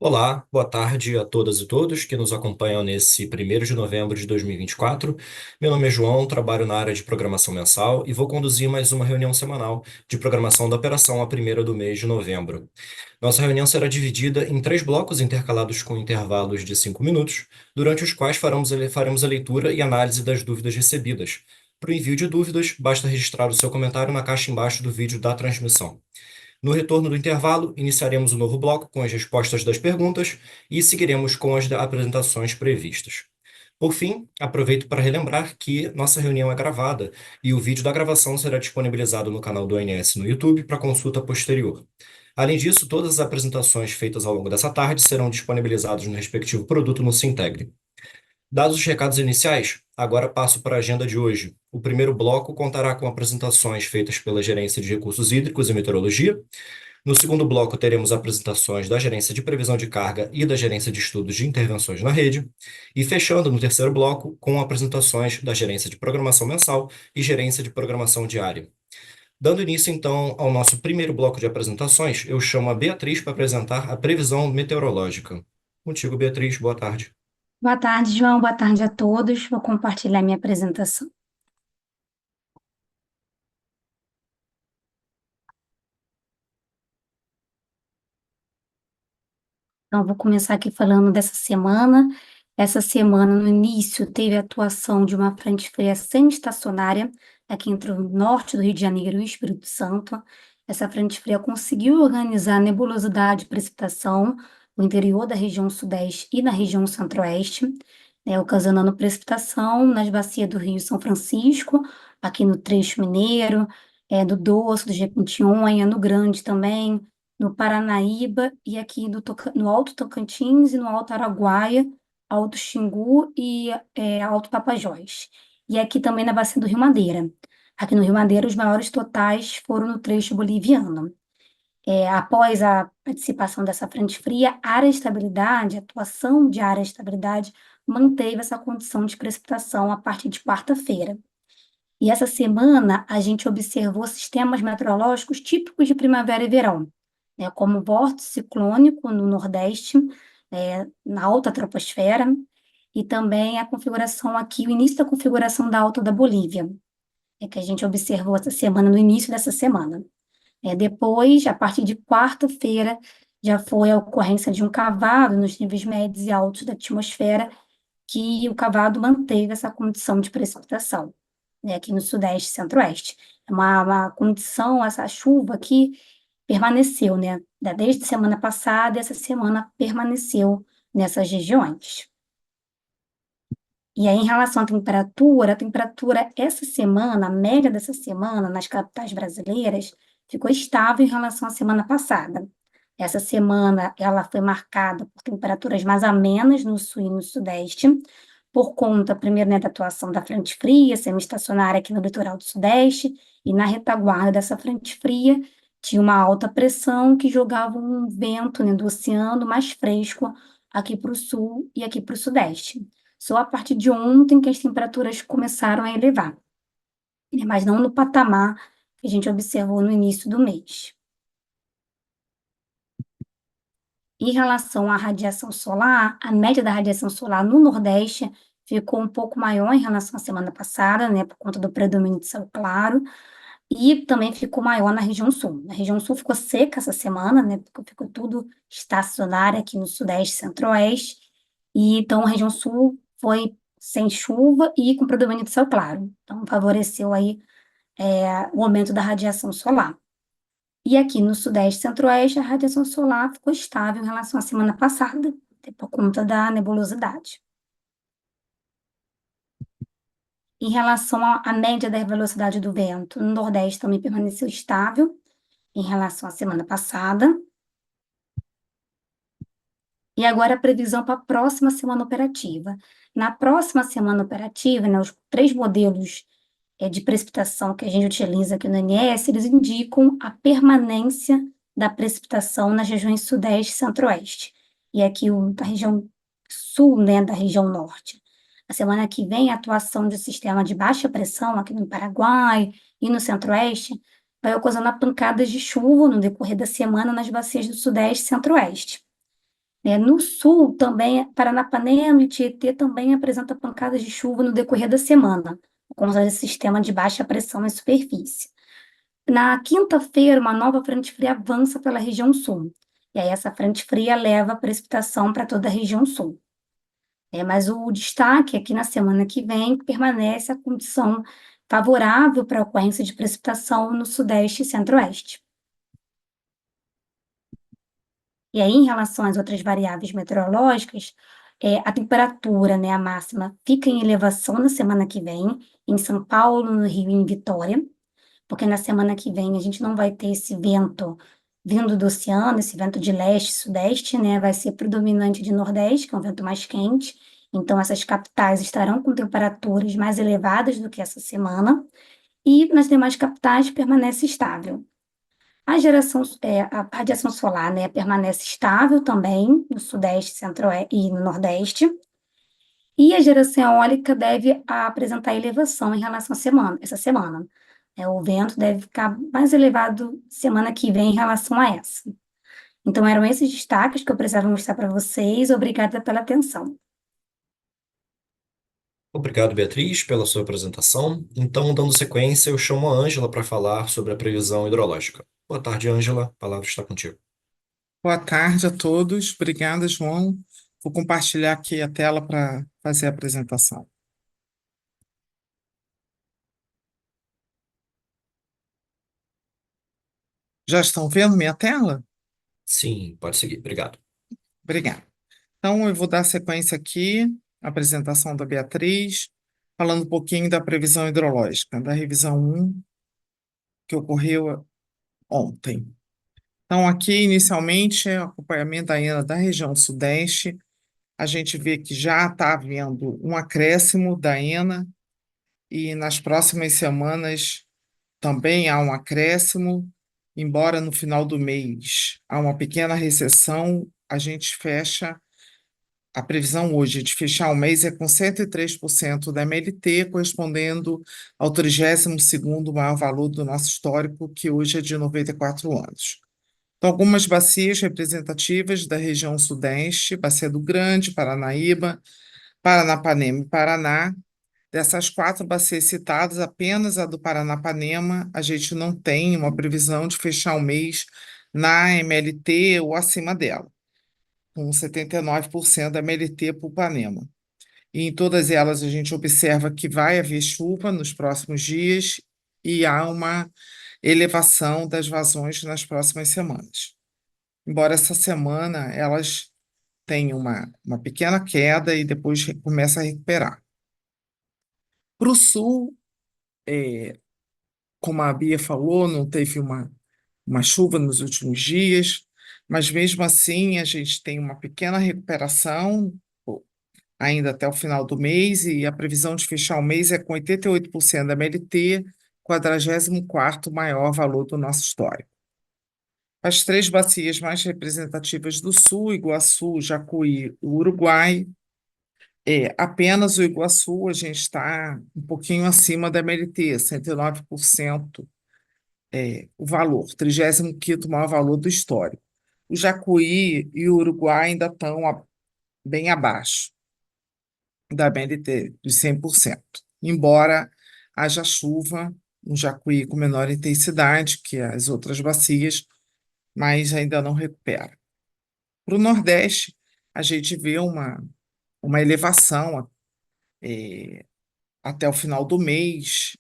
Olá, boa tarde a todas e todos que nos acompanham nesse 1º de novembro de 2024. Meu nome é João, trabalho na área de programação mensal e vou conduzir mais uma reunião semanal de programação da operação, a primeira do mês de novembro. Nossa reunião será dividida em 3 blocos intercalados com intervalos de 5 minutos, durante os quais faremos a leitura e análise das dúvidas recebidas. Para o envio de dúvidas, basta registrar o seu comentário na caixa embaixo do vídeo da transmissão. No retorno do intervalo, iniciaremos um novo bloco com as respostas das perguntas e seguiremos com as apresentações previstas. Por fim, aproveito para relembrar que nossa reunião é gravada e o vídeo da gravação será disponibilizado no canal do ONS no YouTube para consulta posterior. Além disso, todas as apresentações feitas ao longo dessa tarde serão disponibilizadas no respectivo produto no Sintegre. Dados os recados iniciais, agora passo para a agenda de hoje. O primeiro bloco contará com apresentações feitas pela Gerência de Recursos Hídricos e Meteorologia. No segundo bloco, teremos apresentações da Gerência de Previsão de Carga e da Gerência de Estudos de Intervenções na Rede. E fechando no terceiro bloco, com apresentações da Gerência de Programação Mensal e Gerência de Programação Diária. Dando início, então, ao nosso primeiro bloco de apresentações, eu chamo a Beatriz para apresentar a previsão meteorológica. Contigo, Beatriz, boa tarde. Boa tarde, João. Boa tarde a todos. Vou compartilhar minha apresentação. Então, vou começar aqui falando dessa semana. Essa semana, no início, teve a atuação de uma frente fria semi-estacionária aqui entre o norte do Rio de Janeiro e o Espírito Santo. Essa frente fria conseguiu organizar nebulosidade e precipitação no interior da região sudeste e na região centro-oeste, ocasionando precipitação nas bacias do Rio São Francisco, aqui no Trecho Mineiro, do Doce, do Jequitinhonha, no Grande também, no Paranaíba e aqui no Alto Tocantins e no Alto Araguaia, Alto Xingu e Alto Tapajós. E aqui também na bacia do Rio Madeira. Aqui no Rio Madeira, os maiores totais foram no trecho boliviano. Após a participação dessa frente fria, a área de estabilidade, a atuação de área de estabilidade, manteve essa condição de precipitação a partir de quarta-feira. E essa semana a gente observou sistemas meteorológicos típicos de primavera e verão, como o vórtice ciclônico no Nordeste, na alta troposfera, e também a configuração aqui, o início da configuração da alta da Bolívia, que a gente observou essa semana, no início dessa semana. Depois, a partir de quarta-feira, já foi a ocorrência de um cavado nos níveis médios e altos da atmosfera, que o cavado manteve essa condição de precipitação, aqui no Sudeste e Centro-Oeste. É uma condição, essa chuva aqui permaneceu, desde a semana passada, essa semana permaneceu nessas regiões. E aí, em relação à temperatura, a temperatura essa semana, a média dessa semana, nas capitais brasileiras, ficou estável em relação à semana passada. Essa semana, ela foi marcada por temperaturas mais amenas no sul e no sudeste, por conta, primeiro, da atuação da frente fria, semi-estacionária aqui no litoral do sudeste, e na retaguarda dessa frente fria, tinha uma alta pressão que jogava um vento, do oceano mais fresco aqui para o sul e aqui para o sudeste. Só a partir de ontem que as temperaturas começaram a elevar, mas não no patamar que a gente observou no início do mês. Em relação à radiação solar, a média da radiação solar no Nordeste ficou um pouco maior em relação à semana passada, por conta do predomínio de céu claro, e também ficou maior na região sul. Na região sul ficou seca essa semana, porque ficou tudo estacionário aqui no Sudeste e Centro-Oeste, e então a região sul foi sem chuva e com predomínio de céu claro. Então favoreceu aí o aumento da radiação solar. E aqui no Sudeste e Centro-Oeste, a radiação solar ficou estável em relação à semana passada, por conta da nebulosidade. Em relação à média da velocidade do vento, no Nordeste também permaneceu estável em relação à semana passada. E agora a previsão para a próxima semana operativa. Na próxima semana operativa, os 3 modelos de precipitação que a gente utiliza aqui no INS, eles indicam a permanência da precipitação nas regiões Sudeste e Centro-Oeste. E aqui da região Sul, da região Norte. A semana que vem, a atuação de um sistema de baixa pressão aqui no Paraguai e no Centro-Oeste vai ocasionar pancadas de chuva no decorrer da semana nas bacias do Sudeste e Centro-Oeste. No sul, também, Paranapanema e Tietê também apresenta pancadas de chuva no decorrer da semana, por conta desse sistema de baixa pressão em superfície. Na quinta-feira, uma nova frente fria avança pela região sul. E aí, essa frente fria leva a precipitação para toda a região sul. Mas o destaque aqui na semana que vem permanece a condição favorável para a ocorrência de precipitação no sudeste e centro-oeste. E aí, em relação às outras variáveis meteorológicas, a temperatura, né, a máxima, fica em elevação na semana que vem, em São Paulo, no Rio e em Vitória, porque na semana que vem a gente não vai ter esse vento vindo do oceano, esse vento de leste, sudeste, né, vai ser predominante de nordeste, que é um vento mais quente, então essas capitais estarão com temperaturas mais elevadas do que essa semana, e nas demais capitais permanece estável. A radiação solar, né, permanece estável também no sudeste, centro-oeste e no nordeste. E a geração eólica deve apresentar elevação em relação essa semana. O vento deve ficar mais elevado semana que vem em relação a essa. Então, eram esses destaques que eu precisava mostrar para vocês. Obrigada pela atenção. Obrigado, Beatriz, pela sua apresentação. Então, dando sequência, eu chamo a Ângela para falar sobre a previsão hidrológica. Boa tarde, Ângela. A palavra está contigo. Boa tarde a todos. Obrigada, João. Vou compartilhar aqui a tela para fazer a apresentação. Já estão vendo minha tela? Sim, pode seguir. Obrigado. Obrigada. Então, eu vou dar sequência aqui à apresentação da Beatriz, falando um pouquinho da previsão hidrológica, da revisão 1, que ocorreu ontem. Então, aqui, inicialmente, é o acompanhamento da região sudeste. A gente vê que já está havendo um acréscimo da ENA, e nas próximas semanas também há um acréscimo, embora no final do mês há uma pequena recessão, a gente fecha, a previsão hoje de fechar o mês é com 103% da MLT, correspondendo ao 32º maior valor do nosso histórico, que hoje é de 94 anos. Então, algumas bacias representativas da região sudeste, Bacia do Grande, Paranaíba, Paranapanema e Paraná. Dessas 4 bacias citadas, apenas a do Paranapanema, a gente não tem uma previsão de fechar o mês na MLT ou acima dela, com 79% da MLT para o Panema. E em todas elas a gente observa que vai haver chuva nos próximos dias e há uma elevação das vazões nas próximas semanas. Embora essa semana elas tenham uma pequena queda e depois começa a recuperar. Para o sul, como a Bia falou, não teve uma chuva nos últimos dias, mas mesmo assim a gente tem uma pequena recuperação ainda até o final do mês, e a previsão de fechar o mês é com 88% da MLT, 44º maior valor do nosso histórico. As 3 bacias mais representativas do sul, Iguaçu, Jacuí e Uruguai, apenas o Iguaçu a gente está um pouquinho acima da MLT, 109%. O valor, 35º maior valor do histórico. O Jacuí e o Uruguai ainda estão bem abaixo da BNT, de 100%. Embora haja chuva no Jacuí com menor intensidade que as outras bacias, mas ainda não recupera. Para o Nordeste, a gente vê uma elevação até o final do mês.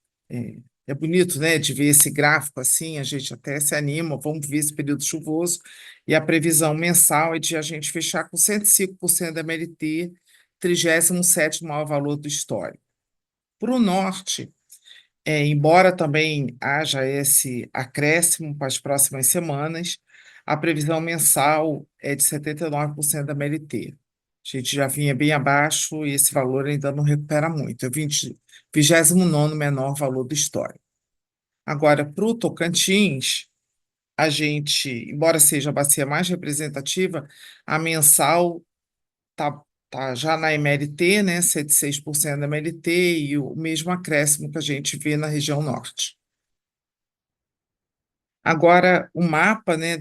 É bonito, né, de ver esse gráfico assim, a gente até se anima, vamos ver esse período chuvoso, e a previsão mensal é de a gente fechar com 105% da MLT, 37º maior valor do histórico. Para o norte, embora também haja esse acréscimo para as próximas semanas, a previsão mensal é de 79% da MLT. A gente já vinha bem abaixo e esse valor ainda não recupera muito. É o 29º menor valor do histórico. Agora, para o Tocantins, a gente, embora seja a bacia mais representativa, a mensal tá já na MLT, né, 106% da MLT, e o mesmo acréscimo que a gente vê na região norte. Agora, o mapa, né,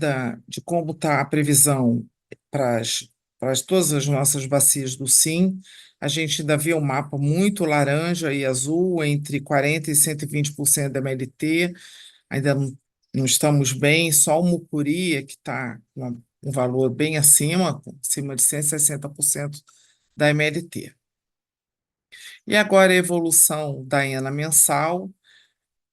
de como está a previsão para as para todas as nossas bacias do Sim. A gente ainda vê um mapa muito laranja e azul, entre 40% e 120% da MLT. Ainda não estamos bem, só o Mucuri é que está com um valor bem acima de 160% da MLT. E agora a evolução da ENA mensal.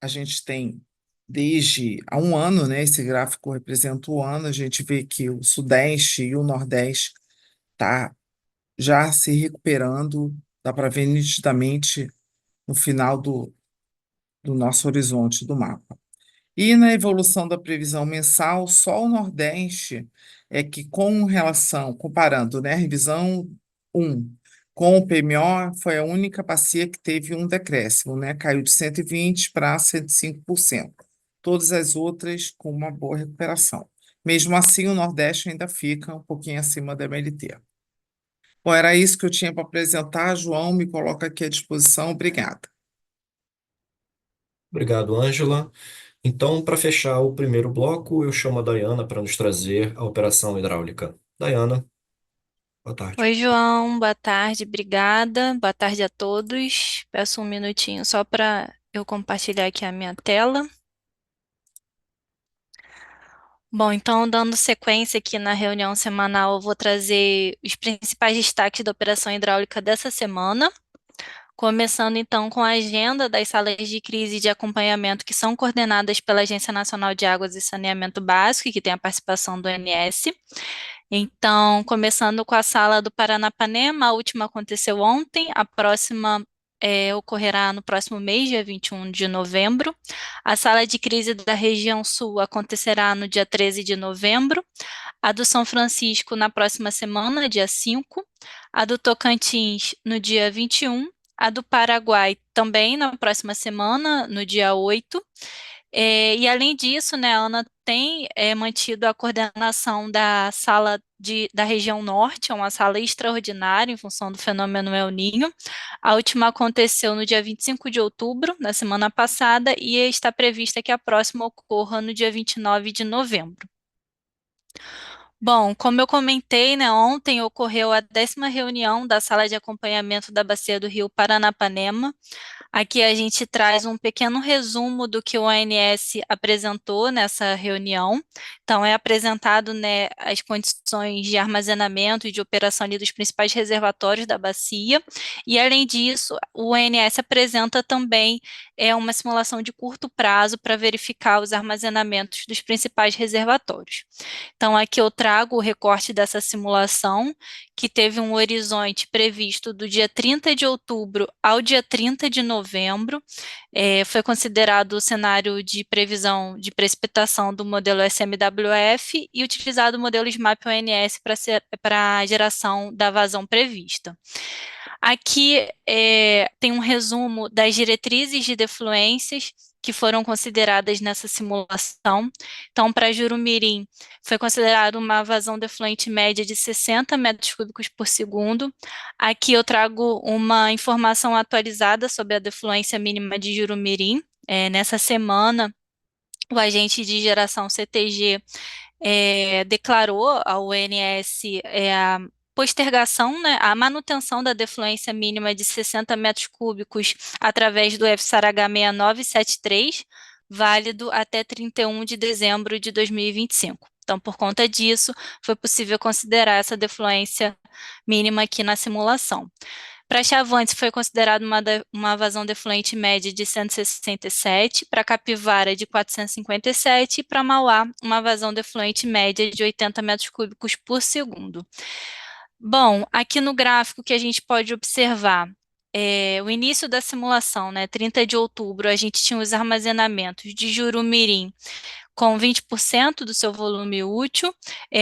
A gente tem desde há um ano, né? Esse gráfico representa o ano, a gente vê que o Sudeste e o Nordeste tá já se recuperando, dá para ver nitidamente no final do nosso horizonte do mapa. E na evolução da previsão mensal, só o Nordeste é que, com relação, comparando, né, a revisão 1 com o PMO, foi a única bacia que teve um decréscimo, né, caiu de 120% para 105%. Todas as outras com uma boa recuperação. Mesmo assim, o Nordeste ainda fica um pouquinho acima da MLT. Bom, era isso que eu tinha para apresentar. João, me coloca aqui à disposição. Obrigada. Obrigado, Ângela. Então, para fechar o primeiro bloco, eu chamo a Dayana para nos trazer a operação hidráulica. Dayana, boa tarde. Oi, João, boa tarde, obrigada. Boa tarde a todos. Peço um minutinho só para eu compartilhar aqui a minha tela. Bom, então, dando sequência aqui na reunião semanal, eu vou trazer os principais destaques da operação hidráulica dessa semana. Começando então com a agenda das salas de crise e de acompanhamento que são coordenadas pela Agência Nacional de Águas e Saneamento Básico, e que tem a participação do ONS. Então, começando com a sala do Paranapanema, a última aconteceu ontem, a próxima ocorrerá no próximo mês, dia 21 de novembro. A sala de crise da região sul acontecerá no dia 13 de novembro. A do São Francisco na próxima semana, dia 5. A do Tocantins no dia 21. A do Paraguai também na próxima semana, no dia 8. E além disso, né, a Ana tem mantido a coordenação da sala da região norte, é uma sala extraordinária em função do fenômeno El Niño. A última aconteceu no dia 25 de outubro, na semana passada, e está prevista que a próxima ocorra no dia 29 de novembro. Bom, como eu comentei, né, ontem ocorreu a 10ª reunião da sala de acompanhamento da Bacia do Rio Paranapanema. Aqui a gente traz um pequeno resumo do que o ONS apresentou nessa reunião. Então, é apresentado, né, as condições de armazenamento e de operação ali dos principais reservatórios da bacia. E, além disso, o ONS apresenta também uma simulação de curto prazo para verificar os armazenamentos dos principais reservatórios. Então, aqui eu trago o recorte dessa simulação, que teve um horizonte previsto do dia 30 de outubro ao dia 30 de novembro. Foi considerado o cenário de previsão de precipitação do modelo SMWF e utilizado o modelo SMAP-ONS para a geração da vazão prevista. Aqui tem um resumo das diretrizes de defluências que foram consideradas nessa simulação. Então, para Jurumirim, foi considerado uma vazão defluente média de 60 metros cúbicos por segundo. Aqui eu trago uma informação atualizada sobre a defluência mínima de Jurumirim. Nessa semana, o agente de geração CTG declarou ao ONS a postergação, né, a manutenção da defluência mínima de 60 metros cúbicos através do FSAR H6973, válido até 31 de dezembro de 2025. Então, por conta disso, foi possível considerar essa defluência mínima aqui na simulação. Para Chavantes foi considerado uma vazão defluente média de 167, para Capivara de 457 e para Mauá uma vazão defluente média de 80 metros cúbicos por segundo. Bom, aqui no gráfico que a gente pode observar o início da simulação, né, 30 de outubro, a gente tinha os armazenamentos de Jurumirim com 20% do seu volume útil,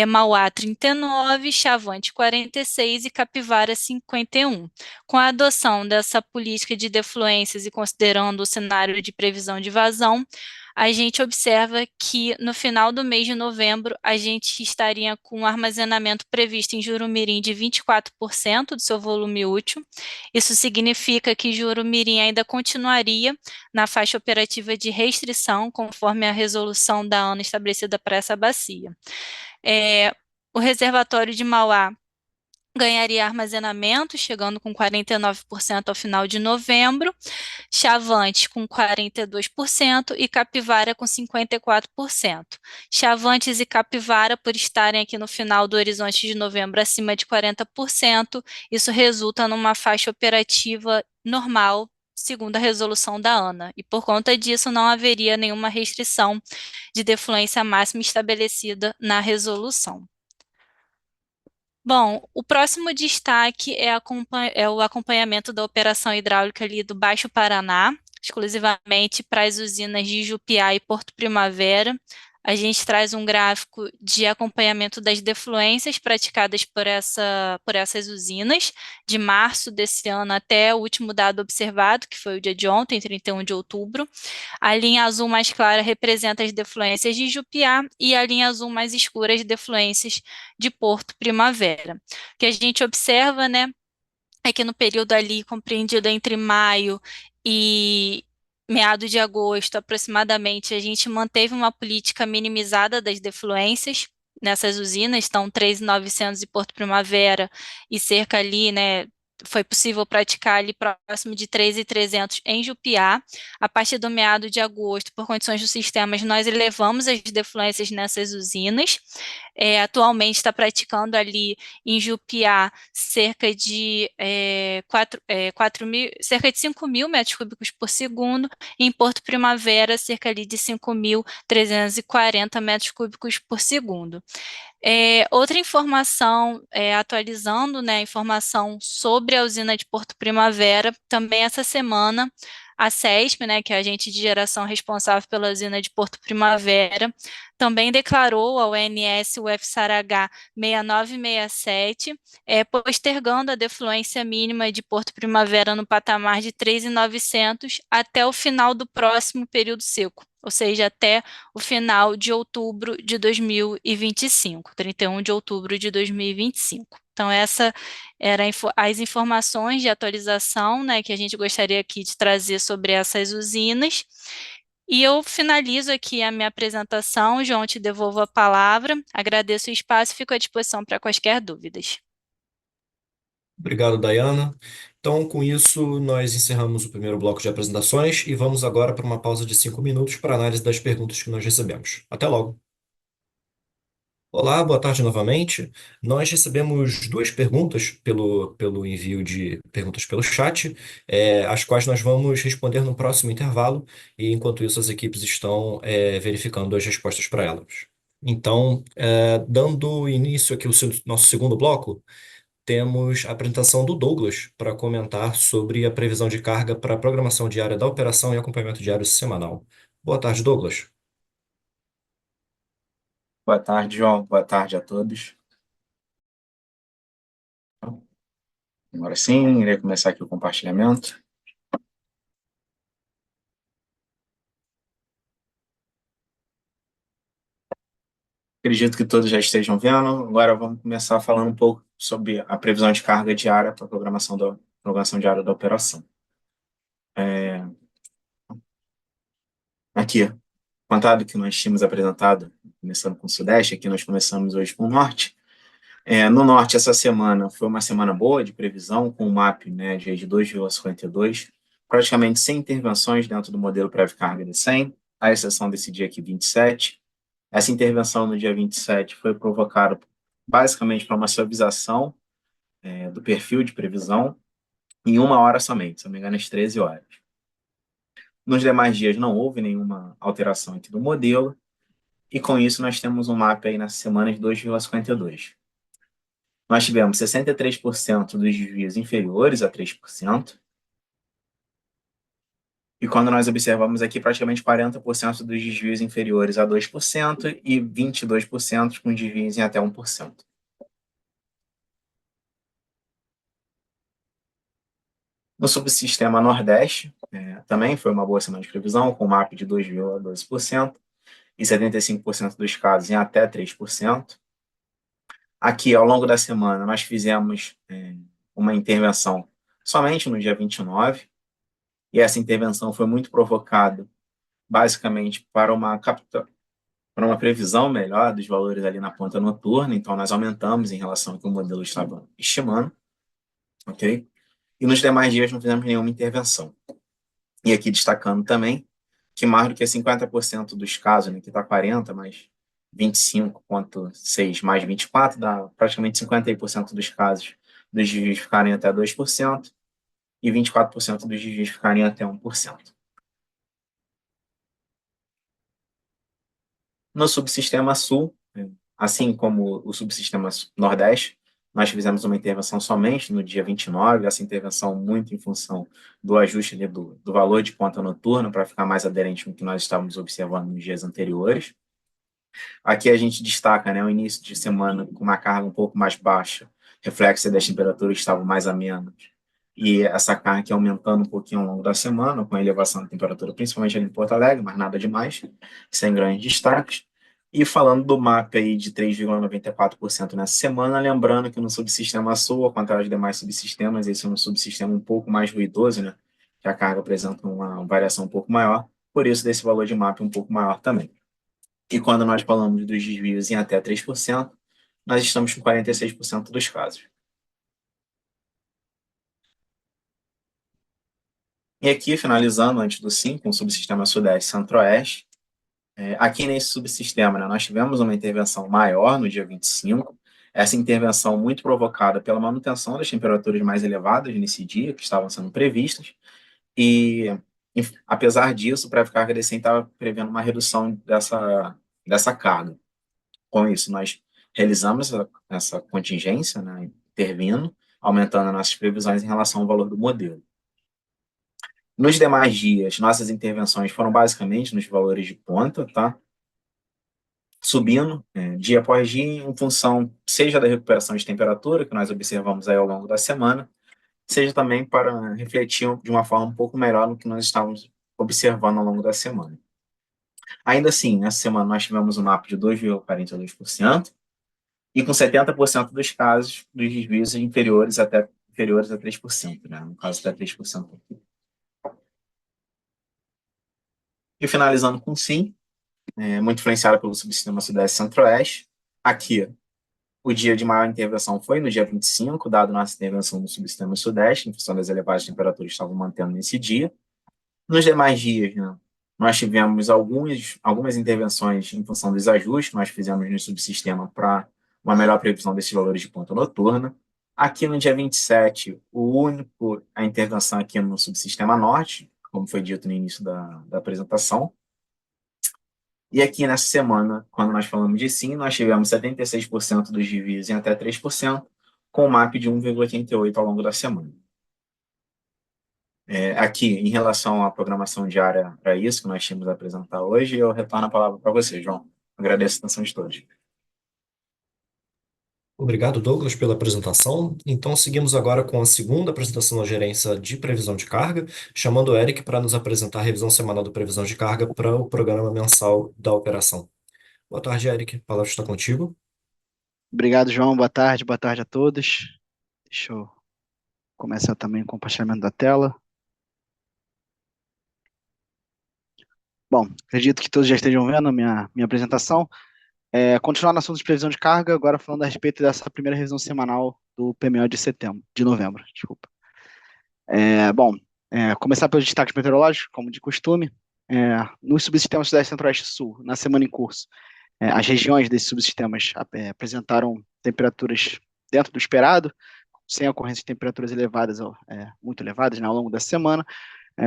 Mauá 39, Chavante 46 e Capivara 51. Com a adoção dessa política de defluências e considerando o cenário de previsão de vazão, a gente observa que no final do mês de novembro a gente estaria com um armazenamento previsto em Jurumirim de 24% do seu volume útil. Isso significa que Jurumirim ainda continuaria na faixa operativa de restrição, conforme a resolução da ANA estabelecida para essa bacia. O reservatório de Mauá ganharia armazenamento, chegando com 49% ao final de novembro, Chavantes com 42% e Capivara com 54%. Chavantes e Capivara, por estarem aqui no final do horizonte de novembro acima de 40%, isso resulta numa faixa operativa normal, segundo a resolução da ANA, e por conta disso não haveria nenhuma restrição de defluência máxima estabelecida na resolução. Bom, o próximo destaque é o acompanhamento da operação hidráulica ali do Baixo Paraná, exclusivamente para as usinas de Jupiá e Porto Primavera. A gente traz um gráfico de acompanhamento das defluências praticadas por essas usinas, de março desse ano até o último dado observado, que foi o dia de ontem, 31 de outubro. A linha azul mais clara representa as defluências de Jupiá e a linha azul mais escura as defluências de Porto Primavera. O que a gente observa, né, é que no período ali compreendido entre maio e meados de agosto, aproximadamente, a gente manteve uma política minimizada das defluências nessas usinas, então 3.900 em Porto Primavera e cerca ali, né, foi possível praticar ali próximo de 3.300 em Jupiá. A partir do meado de agosto, por condições dos sistemas, nós elevamos as defluências nessas usinas. Atualmente está praticando ali em Jupiá cerca de 5 mil metros cúbicos por segundo, e em Porto Primavera cerca ali de 5.340 metros cúbicos por segundo. Outra informação, atualizando, né, informação sobre a usina de Porto Primavera, também essa semana, a CESP, né, que é a agente de geração responsável pela usina de Porto Primavera, também declarou ao ONS o FSARH 6967, postergando a defluência mínima de Porto Primavera no patamar de 3.900 até o final do próximo período seco, ou seja, até o final de outubro de 2025, 31 de outubro de 2025. Então, essa eram as informações de atualização, né, que a gente gostaria aqui de trazer sobre essas usinas. E eu finalizo aqui a minha apresentação. João, te devolvo a palavra. Agradeço o espaço e fico à disposição para quaisquer dúvidas. Obrigado, Dayana. Então, com isso, nós encerramos o primeiro bloco de apresentações e vamos agora para uma pausa de 5 minutos para análise das perguntas que nós recebemos. Até logo. Olá, boa tarde novamente. Nós recebemos duas perguntas pelo envio de perguntas pelo chat, as quais nós vamos responder no próximo intervalo, e enquanto isso as equipes estão verificando as respostas para elas. Então, dando início aqui ao nosso segundo bloco, temos a apresentação do Douglas para comentar sobre a previsão de carga para a programação diária da operação e acompanhamento diário semanal. Boa tarde, Douglas. Boa tarde, João. Boa tarde a todos. Agora sim, irei começar aqui o compartilhamento. Acredito que todos já estejam vendo. Agora vamos começar falando um pouco sobre a previsão de carga diária para a programação diária da operação. Aqui, contado que nós tínhamos apresentado, começando com o Sudeste, aqui nós começamos hoje com o Norte. No Norte, essa semana foi uma semana boa de previsão, com um MAP média de 2,52, praticamente sem intervenções dentro do modelo prévio-carga de 100, à exceção desse dia aqui, 27. Essa intervenção no dia 27 foi provocada basicamente por uma suavização do perfil de previsão em 1 hora somente, se não me engano, às 13 horas. Nos demais dias não houve nenhuma alteração aqui do modelo, e com isso nós temos um MAP aí nessa semana de 2,52. Nós tivemos 63% dos desvios inferiores a 3%, e quando nós observamos aqui, praticamente 40% dos desvios inferiores a 2% e 22% com desvios em até 1%. No subsistema Nordeste, também foi uma boa semana de previsão, com MAP de 2,12% e 75% dos casos em até 3%. Aqui, ao longo da semana, nós fizemos uma intervenção somente no dia 29, e essa intervenção foi muito provocada, basicamente, para uma para uma previsão melhor dos valores ali na ponta noturna, então nós aumentamos em relação ao que o modelo estava estimando, ok? E nos demais dias não fizemos nenhuma intervenção. E aqui destacando também que mais do que 50% dos casos, né, que está 40, mas 25,6 mais 24, dá praticamente 50% dos casos dos desvios ficarem até 2% e 24% dos desvios ficarem até 1%. No subsistema sul, assim como o subsistema nordeste, nós fizemos uma intervenção somente no dia 29, essa intervenção muito em função do ajuste ali do valor de ponta noturna, para ficar mais aderente com o que nós estávamos observando nos dias anteriores. Aqui a gente destaca, né, o início de semana com uma carga um pouco mais baixa, reflexo das temperaturas que estavam mais amenas, e essa carga aqui aumentando um pouquinho ao longo da semana, com a elevação da temperatura, principalmente ali em Porto Alegre, mas nada demais, sem grandes destaques. E falando do MAP aí de 3,94% nessa semana, lembrando que no subsistema sul, ao contrário dos demais subsistemas, esse é um subsistema um pouco mais ruidoso, né, que a carga apresenta uma variação um pouco maior, por isso desse valor de MAP um pouco maior também. E quando nós falamos dos desvios em até 3%, nós estamos com 46% dos casos. E aqui, finalizando, antes do 5, um subsistema Sudeste e Centro-Oeste. Aqui nesse subsistema, né, nós tivemos uma intervenção maior no dia 25, essa intervenção muito provocada pela manutenção das temperaturas mais elevadas nesse dia, que estavam sendo previstas, e apesar disso, o pré-carga decente estava prevendo uma redução dessa carga. Com isso, nós realizamos essa contingência, né, intervindo, aumentando as nossas previsões em relação ao valor do modelo. Nos demais dias, nossas intervenções foram basicamente nos valores de ponta, tá? Subindo dia após dia, em função seja da recuperação de temperatura, que nós observamos aí ao longo da semana, seja também para refletir de uma forma um pouco melhor no que nós estávamos observando ao longo da semana. Ainda assim, nessa semana nós tivemos um MAP de 2,42%, e com 70% dos casos dos desvios inferiores a 3%, né? No caso, até 3% aqui. E finalizando com sim, muito influenciado pelo subsistema Sudeste e Centro-Oeste. Aqui, o dia de maior intervenção foi no dia 25, dado nossa intervenção no subsistema Sudeste, em função das elevadas temperaturas que estavam mantendo nesse dia. Nos demais dias, né, nós tivemos algumas intervenções em função dos ajustes que nós fizemos no subsistema para uma melhor previsão desses valores de ponta noturna. Aqui no dia 27, a intervenção aqui no subsistema norte, como foi dito no início da apresentação. E aqui nessa semana, quando nós falamos de sim, nós tivemos 76% dos desvios em até 3%, com um MAP de 1,88 ao longo da semana. Aqui, em relação à programação diária para isso que nós tínhamos a apresentar hoje, eu retorno a palavra para você, João. Agradeço a atenção de todos. Obrigado, Douglas, pela apresentação. Então, seguimos agora com a segunda apresentação da gerência de previsão de carga, chamando o Eric para nos apresentar a revisão semanal da previsão de carga para o programa mensal da operação. Boa tarde, Eric. A palavra está contigo. Obrigado, João. Boa tarde a todos. Deixa eu começar também o compartilhamento da tela. Bom, acredito que todos já estejam vendo a minha apresentação. Continuar no assunto de previsão de carga, agora falando a respeito dessa primeira revisão semanal do PMO de novembro, desculpa. Começar pelos destaques meteorológicos, como de costume. Nos subsistemas Sudeste, Centro-Oeste e Sul, na semana em curso, as regiões desses subsistemas apresentaram temperaturas dentro do esperado, sem ocorrência de temperaturas elevadas, muito elevadas, né, ao longo da semana,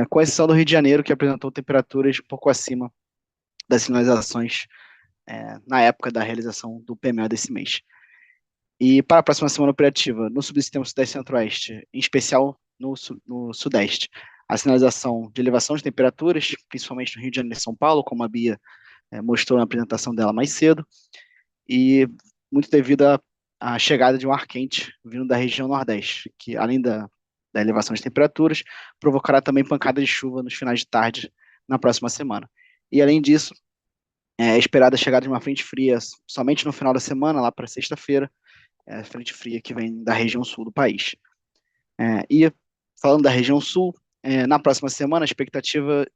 com exceção do Rio de Janeiro, que apresentou temperaturas um pouco acima das sinalizações na época da realização do PMO desse mês. E para a próxima semana operativa, no subsistema Sudeste e Centro-Oeste, em especial no Sudeste, a sinalização de elevação de temperaturas, principalmente no Rio de Janeiro e São Paulo, como a Bia mostrou na apresentação dela mais cedo, e muito devido à chegada de um ar quente vindo da região Nordeste, que além da elevação de temperaturas, provocará também pancada de chuva nos finais de tarde na próxima semana. E além disso, é esperada a chegada de uma frente fria somente no final da semana, lá para sexta-feira, frente fria que vem da região sul do país. E falando da região sul, na próxima semana, a expectativa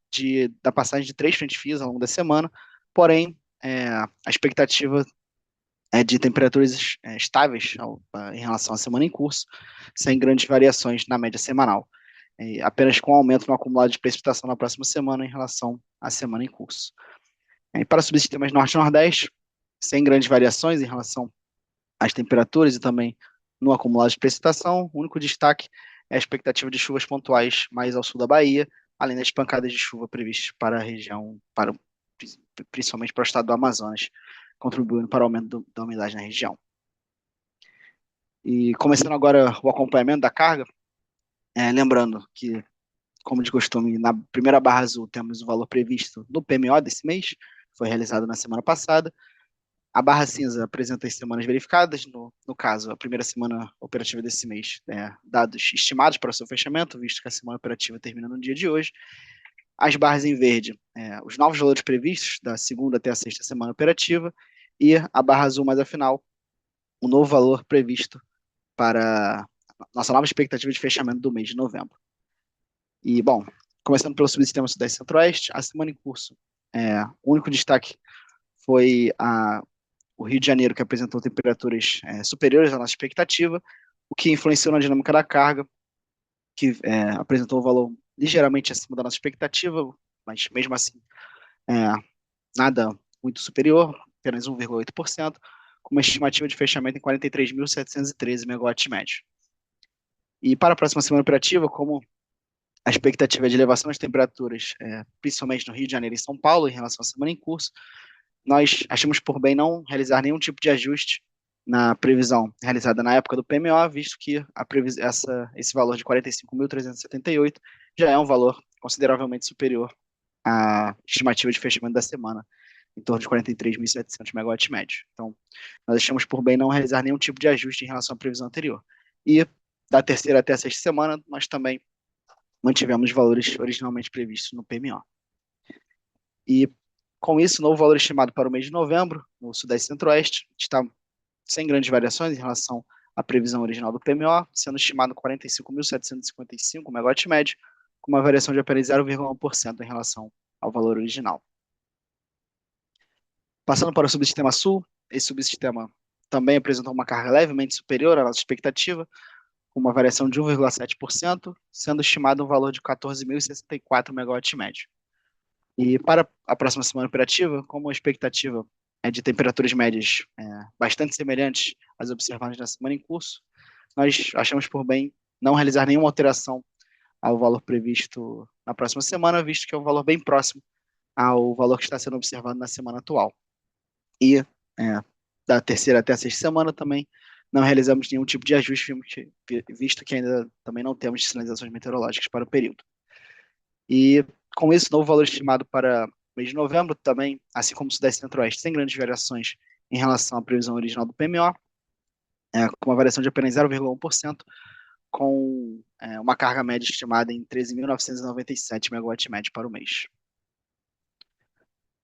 da passagem de 3 frentes frias ao longo da semana, porém, a expectativa é de temperaturas estáveis em relação à semana em curso, sem grandes variações na média semanal, apenas com aumento no acumulado de precipitação na próxima semana em relação à semana em curso. E para subsistemas Norte e Nordeste, sem grandes variações em relação às temperaturas e também no acumulado de precipitação, o único destaque é a expectativa de chuvas pontuais mais ao sul da Bahia, além das pancadas de chuva previstas para a região, principalmente para o estado do Amazonas, contribuindo para o aumento da umidade na região. E começando agora o acompanhamento da carga, lembrando que, como de costume, na primeira barra azul temos o valor previsto no PMO desse mês, foi realizado na semana passada. A barra cinza apresenta as semanas verificadas, no caso, a primeira semana operativa desse mês, dados estimados para o seu fechamento, visto que a semana operativa termina no dia de hoje. As barras em verde, os novos valores previstos da segunda até a sexta semana operativa, e a barra azul mais a final, o novo valor previsto para nossa nova expectativa de fechamento do mês de novembro. E, bom, começando pelo subsistema Sudeste e Centro-Oeste, a semana em curso, o único destaque foi o Rio de Janeiro, que apresentou temperaturas superiores à nossa expectativa, o que influenciou na dinâmica da carga, que apresentou um valor ligeiramente acima da nossa expectativa, mas mesmo assim nada muito superior, apenas 1,8%, com uma estimativa de fechamento em 43.713 megawatts médio. E para a próxima semana operativa, como a expectativa é de elevação das temperaturas, principalmente no Rio de Janeiro e São Paulo, em relação à semana em curso, nós achamos por bem não realizar nenhum tipo de ajuste na previsão realizada na época do PMO, visto que esse valor de 45.378 já é um valor consideravelmente superior à estimativa de fechamento da semana, em torno de 43.700 megawatts médio. Então, nós achamos por bem não realizar nenhum tipo de ajuste em relação à previsão anterior. E da terceira até a sexta semana, nós também mantivemos os valores originalmente previstos no PMO. E com isso, o novo valor estimado para o mês de novembro, no Sudeste e Centro-Oeste, está sem grandes variações em relação à previsão original do PMO, sendo estimado 45.755 megawatts médio, com uma variação de apenas 0,1% em relação ao valor original. Passando para o subsistema Sul, esse subsistema também apresentou uma carga levemente superior à nossa expectativa, com uma variação de 1,7%, sendo estimado um valor de 14.064 megawatts médio. E para a próxima semana operativa, como a expectativa é de temperaturas médias bastante semelhantes às observadas na semana em curso, nós achamos por bem não realizar nenhuma alteração ao valor previsto na próxima semana, visto que é um valor bem próximo ao valor que está sendo observado na semana atual. E da terceira até a sexta semana também não realizamos nenhum tipo de ajuste, visto que ainda também não temos sinalizações meteorológicas para o período. E com isso, novo valor estimado para o mês de novembro também, assim como o Sudeste e Centro-Oeste, sem grandes variações em relação à previsão original do PMO, com uma variação de apenas 0,1%, com uma carga média estimada em 13.997 megawatts médio para o mês.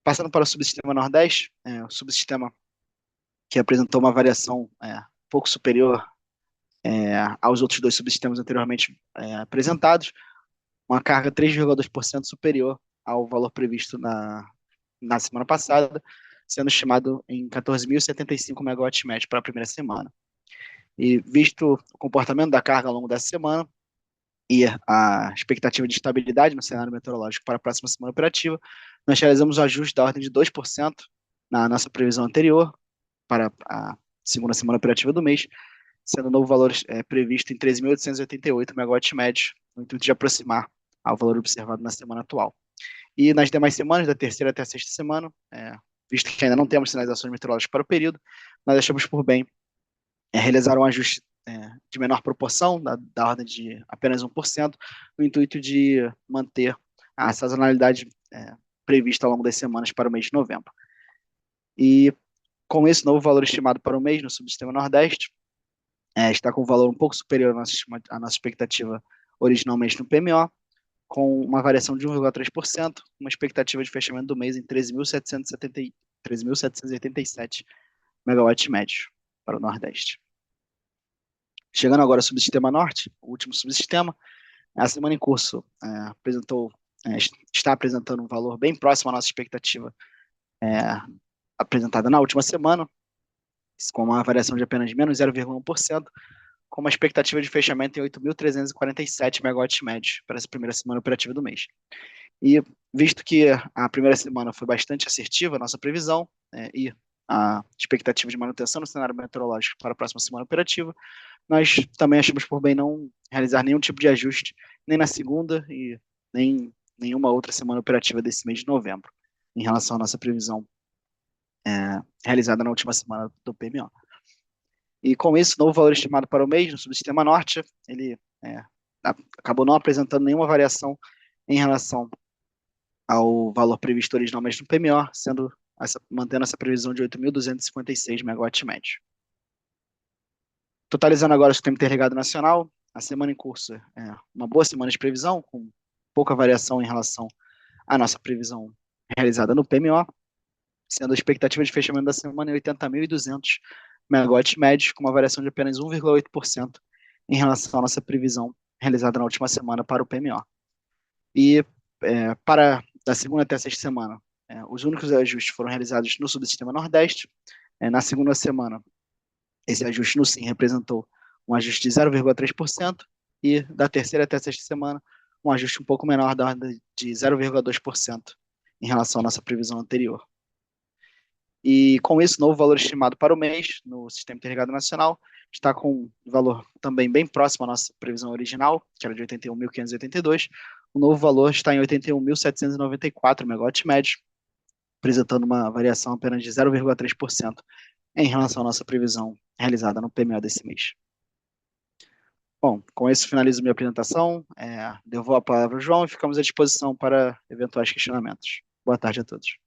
Passando para o subsistema Nordeste, o subsistema que apresentou uma variação pouco superior aos outros dois subsistemas anteriormente apresentados, uma carga 3,2% superior ao valor previsto na semana passada, sendo estimado em 14.075 megawatts médio para a primeira semana. E visto o comportamento da carga ao longo dessa semana e a expectativa de estabilidade no cenário meteorológico para a próxima semana operativa, nós realizamos o ajuste da ordem de 2% na nossa previsão anterior para a segunda semana operativa do mês, sendo o novo valor previsto em 13.888 megawatts médios, no intuito de aproximar ao valor observado na semana atual. E nas demais semanas, da terceira até a sexta semana, visto que ainda não temos sinalizações meteorológicas para o período, nós achamos por bem realizar um ajuste de menor proporção, da ordem de apenas 1%, no intuito de manter a sazonalidade prevista ao longo das semanas para o mês de novembro. E com esse novo valor estimado para o mês no subsistema Nordeste, está com um valor um pouco superior à nossa expectativa originalmente no PMO, com uma variação de 1,3%, uma expectativa de fechamento do mês em 13.787 megawatts médios para o Nordeste. Chegando agora ao subsistema Norte, o último subsistema, a semana em curso está apresentando um valor bem próximo à nossa expectativa apresentada na última semana, com uma variação de apenas menos 0,1%, com uma expectativa de fechamento em 8.347 megawatts médios para essa primeira semana operativa do mês. E visto que a primeira semana foi bastante assertiva, a nossa previsão, e a expectativa de manutenção no cenário meteorológico para a próxima semana operativa, nós também achamos por bem não realizar nenhum tipo de ajuste, nem na segunda e nem nenhuma outra semana operativa desse mês de novembro, em relação à nossa previsão realizada na última semana do PMO. E com isso, o novo valor estimado para o mês no subsistema norte, ele acabou não apresentando nenhuma variação em relação ao valor previsto originalmente no PMO, mantendo essa previsão de 8.256 megawatts médio. Totalizando agora o sistema interligado nacional, a semana em curso é uma boa semana de previsão, com pouca variação em relação à nossa previsão realizada no PMO, sendo a expectativa de fechamento da semana em 80.200 megawatts médios, com uma variação de apenas 1,8% em relação à nossa previsão realizada na última semana para o PMO. E para da segunda até a sexta semana, os únicos ajustes foram realizados no subsistema Nordeste. Na segunda semana, esse ajuste no SIM representou um ajuste de 0,3%, e da terceira até a sexta semana, um ajuste um pouco menor, da ordem de 0,2% em relação à nossa previsão anterior. E com isso, o novo valor estimado para o mês no Sistema Interligado Nacional está com um valor também bem próximo à nossa previsão original, que era de 81.582. O novo valor está em 81.794 megawatts médios, apresentando uma variação apenas de 0,3% em relação à nossa previsão realizada no PMO desse mês. Bom, com isso finalizo minha apresentação, devolvo a palavra ao João e ficamos à disposição para eventuais questionamentos. Boa tarde a todos.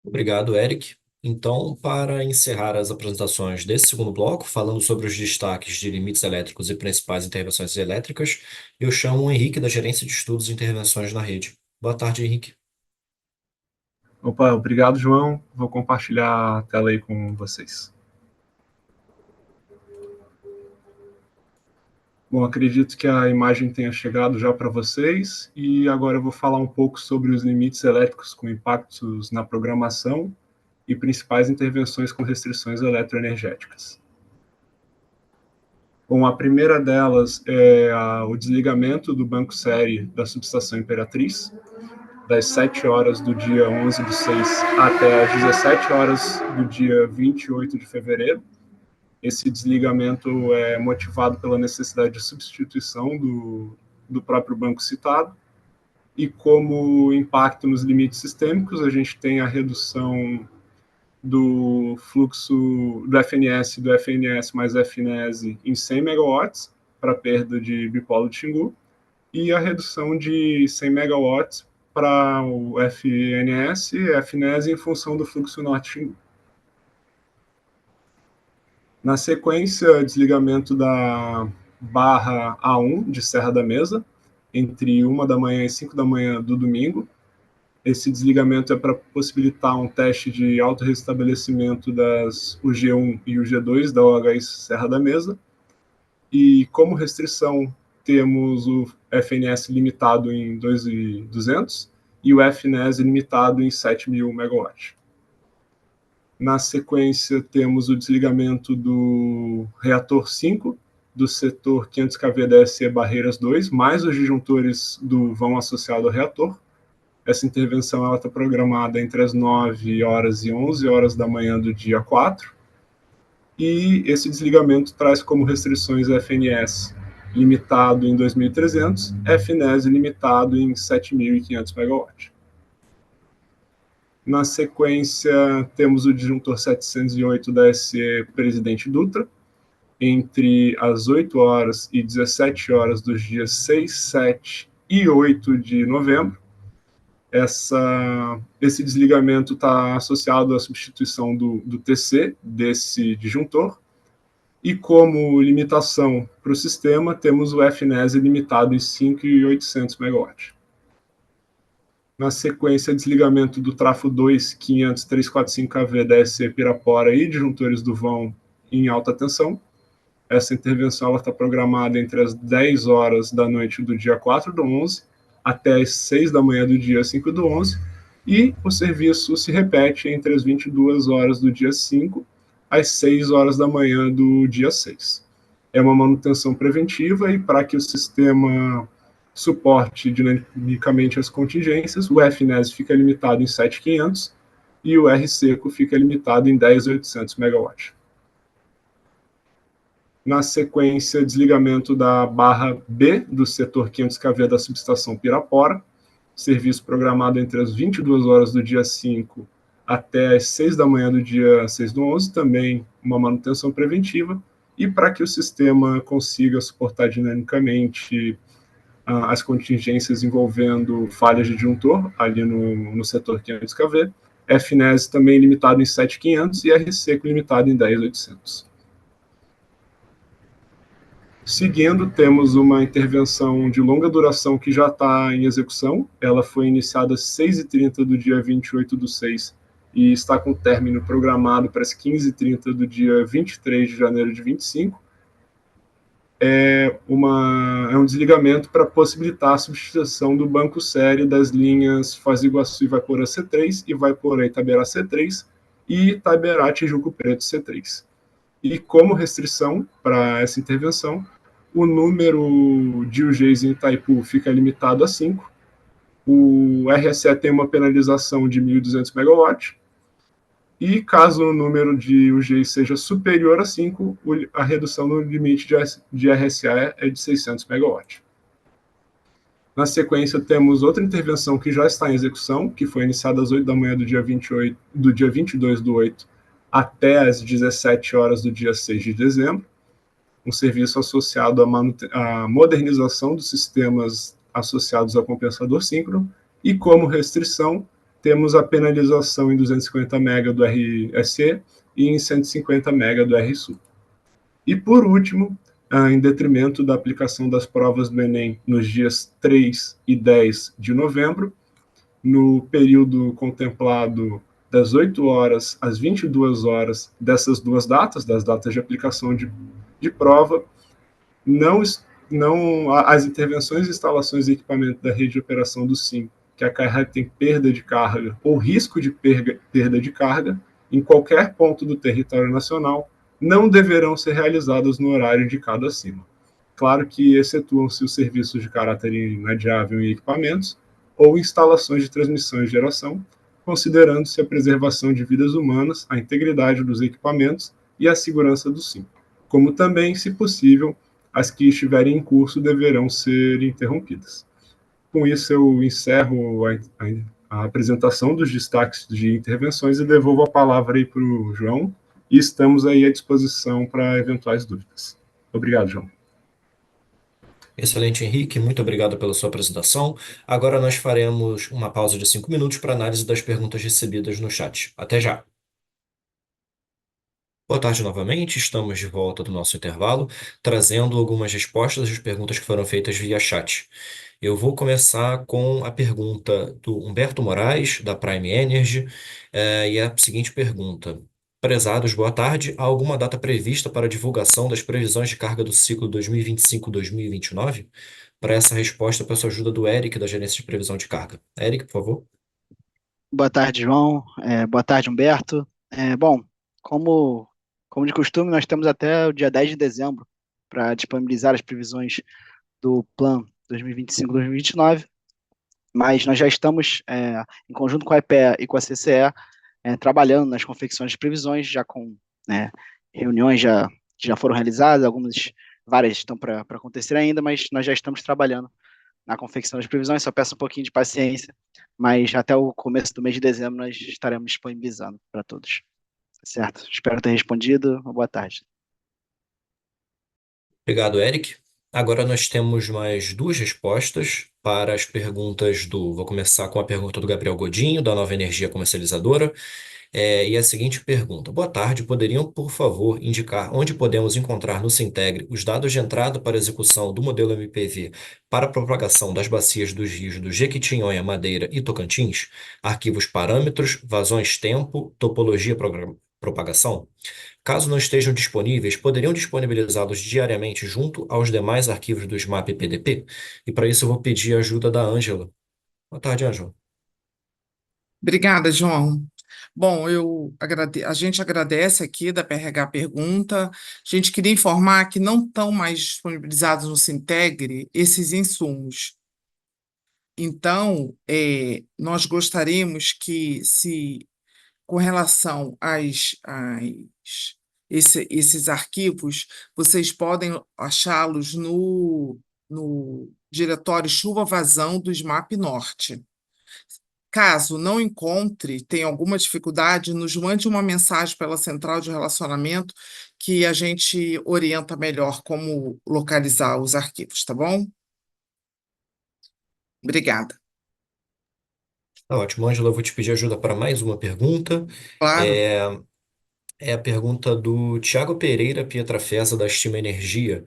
Obrigado, Eric. Então, para encerrar as apresentações desse segundo bloco, falando sobre os destaques de limites elétricos e principais intervenções elétricas, eu chamo o Henrique, da Gerência de Estudos e Intervenções na Rede. Boa tarde, Henrique. Opa, obrigado, João. Vou compartilhar a tela aí com vocês. Bom, acredito que a imagem tenha chegado já para vocês, e agora eu vou falar um pouco sobre os limites elétricos com impactos na programação e principais intervenções com restrições eletroenergéticas. Bom, a primeira delas é o desligamento do banco série da subestação Imperatriz, das 7 horas do dia 11/6 até as 17 horas do dia 28 de fevereiro. Esse desligamento é motivado pela necessidade de substituição do próprio banco citado, e como impacto nos limites sistêmicos, a gente tem a redução do fluxo do FNS e do FNS mais FNES em 100 megawatts para perda de bipolo de Xingu, e a redução de 100 megawatts para o FNS e FNES em função do fluxo norte-Xingu. Na sequência, desligamento da barra A1 de Serra da Mesa, entre 1 da manhã e 5 da manhã do domingo. Esse desligamento é para possibilitar um teste de autorrestabelecimento das UG1 e UG2 da OHS Serra da Mesa. E como restrição, temos o FNS limitado em 2.200 e o FNES limitado em 7.000 megawatts. Na sequência, temos o desligamento do reator 5, do setor 500 kV DSE Barreiras 2, mais os disjuntores do vão associado ao reator. Essa intervenção está programada entre as 9 horas e 11 horas da manhã do dia 4. E esse desligamento traz como restrições FNS limitado em 2.300, FNES limitado em 7.500 megawatts. Na sequência, temos o disjuntor 708 da SE Presidente Dutra, entre as 8 horas e 17 horas dos dias 6, 7 e 8 de novembro. Esse desligamento está associado à substituição do TC desse disjuntor, e como limitação para o sistema, temos o FNES limitado em 5.800 megawatts. Na sequência, desligamento do trafo 2, 500 345 kV da SE Pirapora e disjuntores do vão em alta tensão. Essa intervenção está programada entre as 10 horas da noite do dia 4/11 até as 6 da manhã do dia 5/11, e o serviço se repete entre as 22 horas do dia 5 às 6 horas da manhã do dia 6. É uma manutenção preventiva e para que o sistema suporte dinamicamente as contingências, o FNES fica limitado em 7.500 e o R seco fica limitado em 10.800 MW. Na sequência, desligamento da barra B do setor 500 kV da subestação Pirapora, serviço programado entre as 22 horas do dia 5 até as 6 da manhã do dia 6 do 11, também uma manutenção preventiva, e para que o sistema consiga suportar dinamicamente as contingências envolvendo falhas de disjuntor ali no setor 500 kV, FNES também limitado em 7.500 e R seco limitado em 10.800. Seguindo, temos uma intervenção de longa duração que já está em execução. Ela foi iniciada às 6h30 do dia 28/6 e está com término programado para as 15h30 do dia 23 de janeiro de 25. É um desligamento para possibilitar a substituição do banco série das linhas Foz do Iguaçu e Vaiporã C3 e Vaiporã Itaberá C3 e Itaberá Tijuco Preto C3. E como restrição para essa intervenção, o número de UGs em Itaipu fica limitado a 5, o RSE tem uma penalização de 1.200 MW, e caso o número de UGs seja superior a 5, a redução no limite de RSE é de 600 MW. Na sequência, temos outra intervenção que já está em execução, que foi iniciada às 8 da manhã do dia 22/8 até às 17 horas do dia 6 de dezembro, um serviço associado à modernização dos sistemas associados ao compensador síncrono, e como restrição, temos a penalização em 250 MB do RSE e em 150 MB do RSU. E, por último, em detrimento da aplicação das provas do Enem nos dias 3 e 10 de novembro, no período contemplado das 8 horas às 22 horas dessas duas datas, das datas de aplicação de prova, as intervenções e instalações e equipamento da rede de operação do SIM que acarretem perda de carga ou risco de perda de carga em qualquer ponto do território nacional não deverão ser realizadas no horário indicado acima. Claro que excetuam-se os serviços de caráter inadiável em equipamentos ou instalações de transmissão e geração, considerando-se a preservação de vidas humanas, a integridade dos equipamentos e a segurança do SIM, como também, se possível, as que estiverem em curso deverão ser interrompidas. Com isso, eu encerro a apresentação dos destaques de intervenções e devolvo a palavra aí para o João, e estamos aí à disposição para eventuais dúvidas. Obrigado, João. Excelente, Henrique. Muito obrigado pela sua apresentação. Agora nós faremos uma pausa de 5 minutos para análise das perguntas recebidas no chat. Até já. Boa tarde novamente. Estamos de volta do nosso intervalo, trazendo algumas respostas às perguntas que foram feitas via chat. Eu vou começar com a pergunta do Humberto Moraes, da Prime Energy, e a seguinte pergunta. Prezados, boa tarde. Há alguma data prevista para a divulgação das previsões de carga do ciclo 2025-2029? Para essa resposta, eu peço a ajuda do Eric, da Gerência de Previsão de Carga. Eric, por favor. Boa tarde, João. Boa tarde, Humberto. Bom, como de costume, nós temos até o dia 10 de dezembro para disponibilizar as previsões do Plan 2025-2029, mas nós já estamos, em conjunto com a EPEA e com a CCE, trabalhando nas confecções de previsões, já com reuniões que já foram realizadas, várias estão para acontecer ainda, mas nós já estamos trabalhando na confecção das previsões, só peço um pouquinho de paciência, mas até o começo do mês de dezembro nós estaremos disponibilizando para todos. Certo? Espero ter respondido. Uma boa tarde. Obrigado, Eric. Agora nós temos mais duas respostas para as perguntas Vou começar com a pergunta do Gabriel Godinho, da Nova Energia Comercializadora. E a seguinte pergunta. Boa tarde, poderiam, por favor, indicar onde podemos encontrar no Sintegre os dados de entrada para execução do modelo MPV para propagação das bacias dos rios do Jequitinhonha, Madeira e Tocantins? Arquivos parâmetros, vazões tempo, topologia propagação? Caso não estejam disponíveis, poderiam disponibilizá-los diariamente junto aos demais arquivos do SMAP PDP? E para isso eu vou pedir a ajuda da Ângela. Boa tarde, Ângela. Obrigada, João. Bom, a gente agradece aqui da PRH a pergunta. A gente queria informar que não estão mais disponibilizados no Sintegre esses insumos. Então, nós gostaríamos que, se com relação esses arquivos, vocês podem achá-los no diretório chuva-vazão do SMAP Norte. Caso não encontre, tenha alguma dificuldade, nos mande uma mensagem pela central de relacionamento que a gente orienta melhor como localizar os arquivos, tá bom? Obrigada. Tá ótimo, Ângela, eu vou te pedir ajuda para mais uma pergunta. Claro. É, é a pergunta do Tiago Pereira Pietrafesa, da Estima Energia.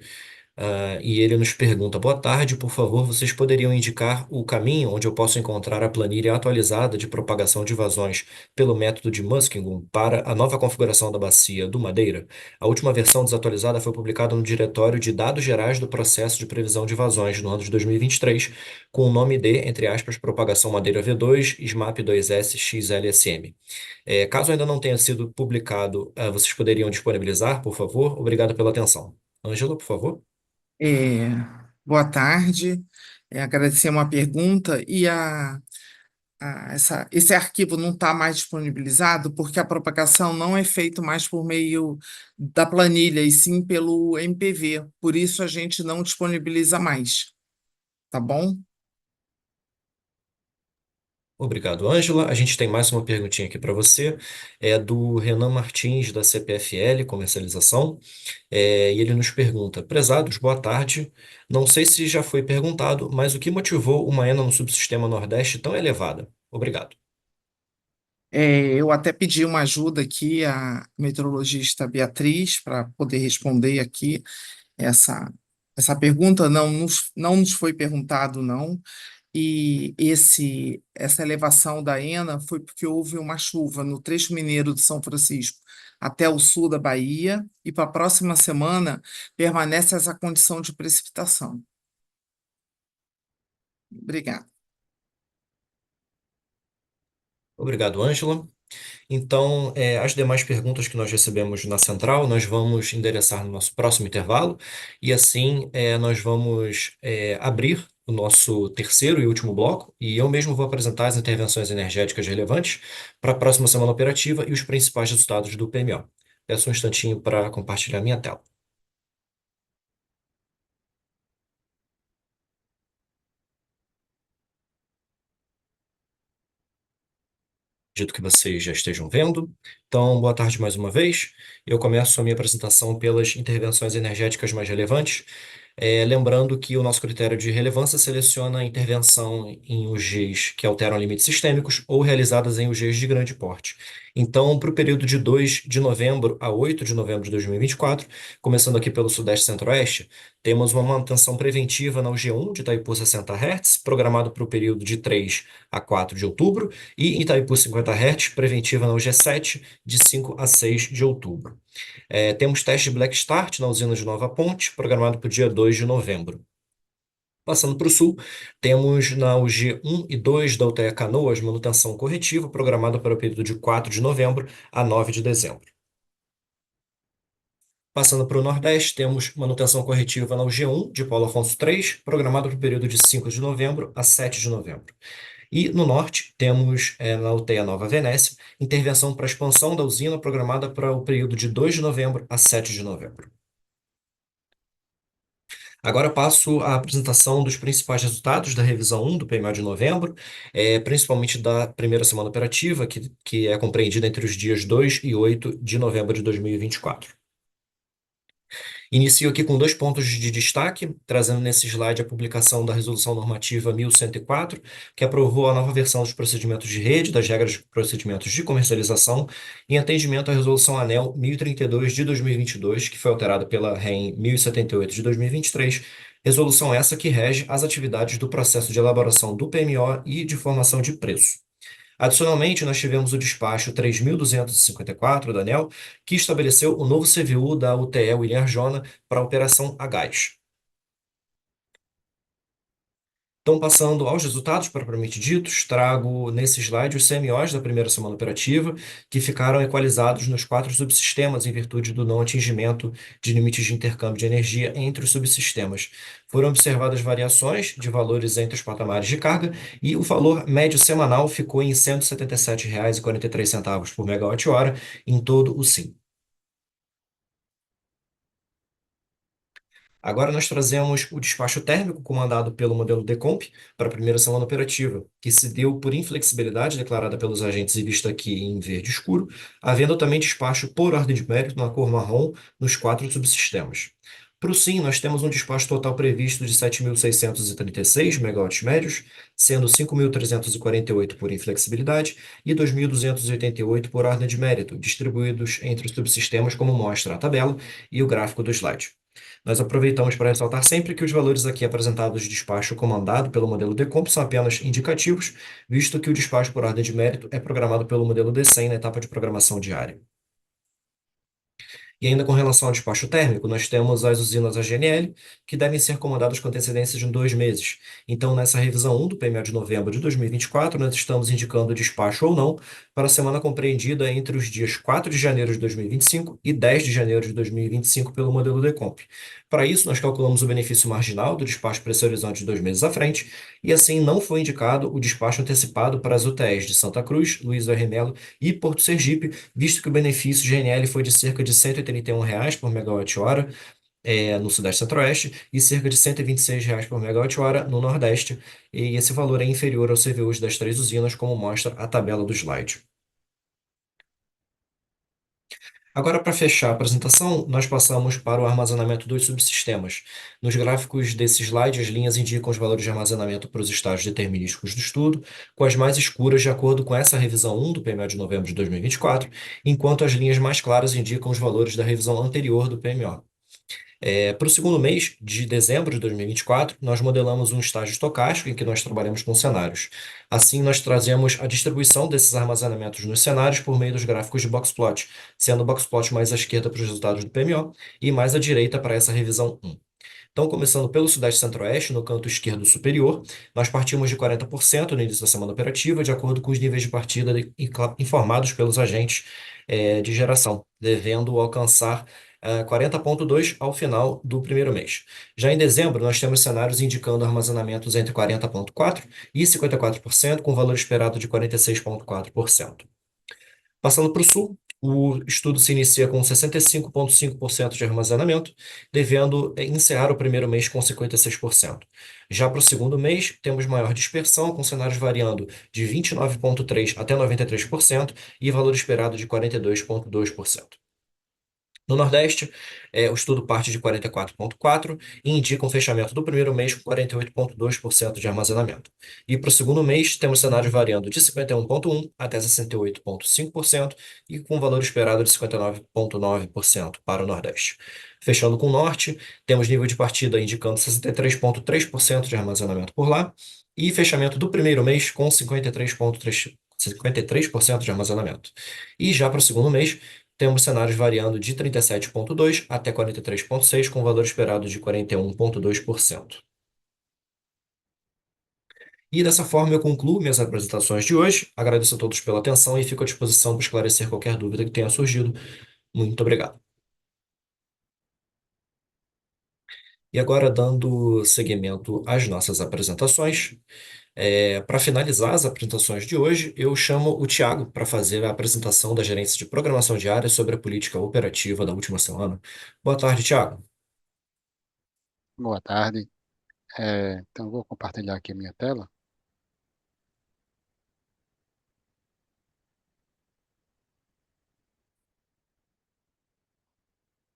E ele nos pergunta: boa tarde, por favor, vocês poderiam indicar o caminho onde eu posso encontrar a planilha atualizada de propagação de vazões pelo método de Muskingum para a nova configuração da bacia do Madeira? A última versão desatualizada foi publicada no Diretório de Dados Gerais do Processo de Previsão de Vazões no ano de 2023, com o nome de, entre aspas, Propagação Madeira V2, SMAP 2S XLSM. Caso ainda não tenha sido publicado, vocês poderiam disponibilizar, por favor? Obrigado pela atenção. Ângela, por favor. É, boa tarde. Agradecer uma pergunta esse arquivo não está mais disponibilizado porque a propagação não é feita mais por meio da planilha, e sim pelo MPV. Por isso a gente não disponibiliza mais, tá bom? Obrigado, Ângela. A gente tem mais uma perguntinha aqui para você. É do Renan Martins, da CPFL Comercialização. E ele nos pergunta: prezados, boa tarde. Não sei se já foi perguntado, mas o que motivou uma ENA no subsistema Nordeste tão elevada? Obrigado. Eu até pedi uma ajuda aqui à meteorologista Beatriz para poder responder aqui essa, essa pergunta. Não nos foi perguntado, não. E essa elevação da ENA foi porque houve uma chuva no trecho mineiro de São Francisco até o sul da Bahia, e para a próxima semana permanece essa condição de precipitação. Obrigada. Obrigado, Ângela. Então, as demais perguntas que nós recebemos na central, nós vamos endereçar no nosso próximo intervalo, e assim nós vamos abrir o nosso terceiro e último bloco, e eu mesmo vou apresentar as intervenções energéticas relevantes para a próxima semana operativa e os principais resultados do PMO. Peço um instantinho para compartilhar minha tela. Acredito que vocês já estejam vendo. Então, boa tarde mais uma vez. Eu começo a minha apresentação pelas intervenções energéticas mais relevantes, lembrando que o nosso critério de relevância seleciona a intervenção em UGs que alteram limites sistêmicos ou realizadas em UGs de grande porte. Então, para o período de 2 de novembro a 8 de novembro de 2024, começando aqui pelo Sudeste e Centro-Oeste, temos uma manutenção preventiva na UG1 de Itaipu 60 Hz, programado para o período de 3 a 4 de outubro, e em Itaipu 50 Hz, preventiva na UG7, de 5 a 6 de outubro. Temos teste de Black Start na usina de Nova Ponte, programado para o dia 2 de novembro. Passando para o sul, temos na UG 1 e 2 da UTE Canoas manutenção corretiva, programada para o período de 4 de novembro a 9 de dezembro. Passando para o Nordeste, temos manutenção corretiva na UG1 de Paulo Afonso 3, programado para o período de 5 de novembro a 7 de novembro. E no norte, temos na UTEA Nova Venécia, intervenção para expansão da usina programada para o período de 2 de novembro a 7 de novembro. Agora passo à apresentação dos principais resultados da revisão 1 do PMO de novembro, principalmente da primeira semana operativa, que é compreendida entre os dias 2 e 8 de novembro de 2024. Inicio aqui com 2 pontos de destaque, trazendo nesse slide a publicação da Resolução Normativa 1104, que aprovou a nova versão dos procedimentos de rede, das regras de procedimentos de comercialização, em atendimento à Resolução ANEEL 1032 de 2022, que foi alterada pela REN 1078 de 2023, resolução essa que rege as atividades do processo de elaboração do PMO e de formação de preço. Adicionalmente, nós tivemos o despacho 3.254 da ANEEL, que estabeleceu o novo CVU da UTE William Arjona para a operação a gás. Então, passando aos resultados propriamente ditos, trago nesse slide os CMOs da primeira semana operativa, que ficaram equalizados nos 4 subsistemas em virtude do não atingimento de limites de intercâmbio de energia entre os subsistemas. Foram observadas variações de valores entre os patamares de carga e o valor médio semanal ficou em R$ 177,43 por megawatt-hora em todo o SIM. Agora nós trazemos o despacho térmico comandado pelo modelo Decomp para a primeira semana operativa, que se deu por inflexibilidade declarada pelos agentes e vista aqui em verde escuro, havendo também despacho por ordem de mérito na cor marrom nos 4 subsistemas. Para o SIM, nós temos um despacho total previsto de 7.636 megawatts médios, sendo 5.348 por inflexibilidade e 2.288 por ordem de mérito, distribuídos entre os subsistemas como mostra a tabela e o gráfico do slide. Nós aproveitamos para ressaltar sempre que os valores aqui apresentados de despacho comandado pelo modelo Decomp são apenas indicativos, visto que o despacho por ordem de mérito é programado pelo modelo D100 na etapa de programação diária. E ainda com relação ao despacho térmico, nós temos as usinas AGNL, que devem ser comandadas com antecedência de 2 meses. Então, nessa revisão 1 do PMO de novembro de 2024, nós estamos indicando o despacho ou não para a semana compreendida entre os dias 4 de janeiro de 2025 e 10 de janeiro de 2025 pelo modelo Decomp. Para isso, nós calculamos o benefício marginal do despacho para esse horizonte de 2 meses à frente, e assim não foi indicado o despacho antecipado para as UTEs de Santa Cruz, Luiz do Remelo e Porto Sergipe, visto que o benefício GNL foi de cerca de R$ 131 por megawatt-hora no Sudeste Centro-Oeste e cerca de R$ 126 por megawatt-hora no Nordeste, e esse valor é inferior ao CVUs das 3 usinas, como mostra a tabela do slide. Agora, para fechar a apresentação, nós passamos para o armazenamento dos subsistemas. Nos gráficos desse slide, as linhas indicam os valores de armazenamento para os estágios determinísticos do estudo, com as mais escuras de acordo com essa revisão 1 do PMO de novembro de 2024, enquanto as linhas mais claras indicam os valores da revisão anterior do PMO. Para o segundo mês de dezembro de 2024, nós modelamos um estágio estocástico em que nós trabalhamos com cenários. Assim, nós trazemos a distribuição desses armazenamentos nos cenários por meio dos gráficos de boxplot, sendo o boxplot mais à esquerda para os resultados do PMO e mais à direita para essa revisão 1. Então, começando pelo Sudeste Centro-Oeste, no canto esquerdo superior, nós partimos de 40% no início da semana operativa, de acordo com os níveis de partida informados pelos agentes de geração, devendo alcançar 40,2 ao final do primeiro mês. Já em dezembro, nós temos cenários indicando armazenamentos entre 40,4% e 54%, com valor esperado de 46,4%. Passando para o sul, o estudo se inicia com 65,5% de armazenamento, devendo encerrar o primeiro mês com 56%. Já para o segundo mês, temos maior dispersão, com cenários variando de 29,3% até 93% e valor esperado de 42,2%. No Nordeste, o estudo parte de 44,4% e indica um fechamento do primeiro mês com 48,2% de armazenamento. E para o segundo mês, temos cenários variando de 51,1% até 68,5% e com valor esperado de 59,9% para o Nordeste. Fechando com o Norte, temos nível de partida indicando 63,3% de armazenamento por lá e fechamento do primeiro mês com 53% de armazenamento. E já para o segundo mês, temos cenários variando de 37,2% até 43,6%, com valor esperado de 41,2%. E dessa forma eu concluo minhas apresentações de hoje. Agradeço a todos pela atenção e fico à disposição para esclarecer qualquer dúvida que tenha surgido. Muito obrigado. E agora, dando seguimento às nossas apresentações, para finalizar as apresentações de hoje, eu chamo o Tiago para fazer a apresentação da gerência de programação diária sobre a política operativa da última semana. Boa tarde, Tiago. Boa tarde. Então, vou compartilhar aqui a minha tela.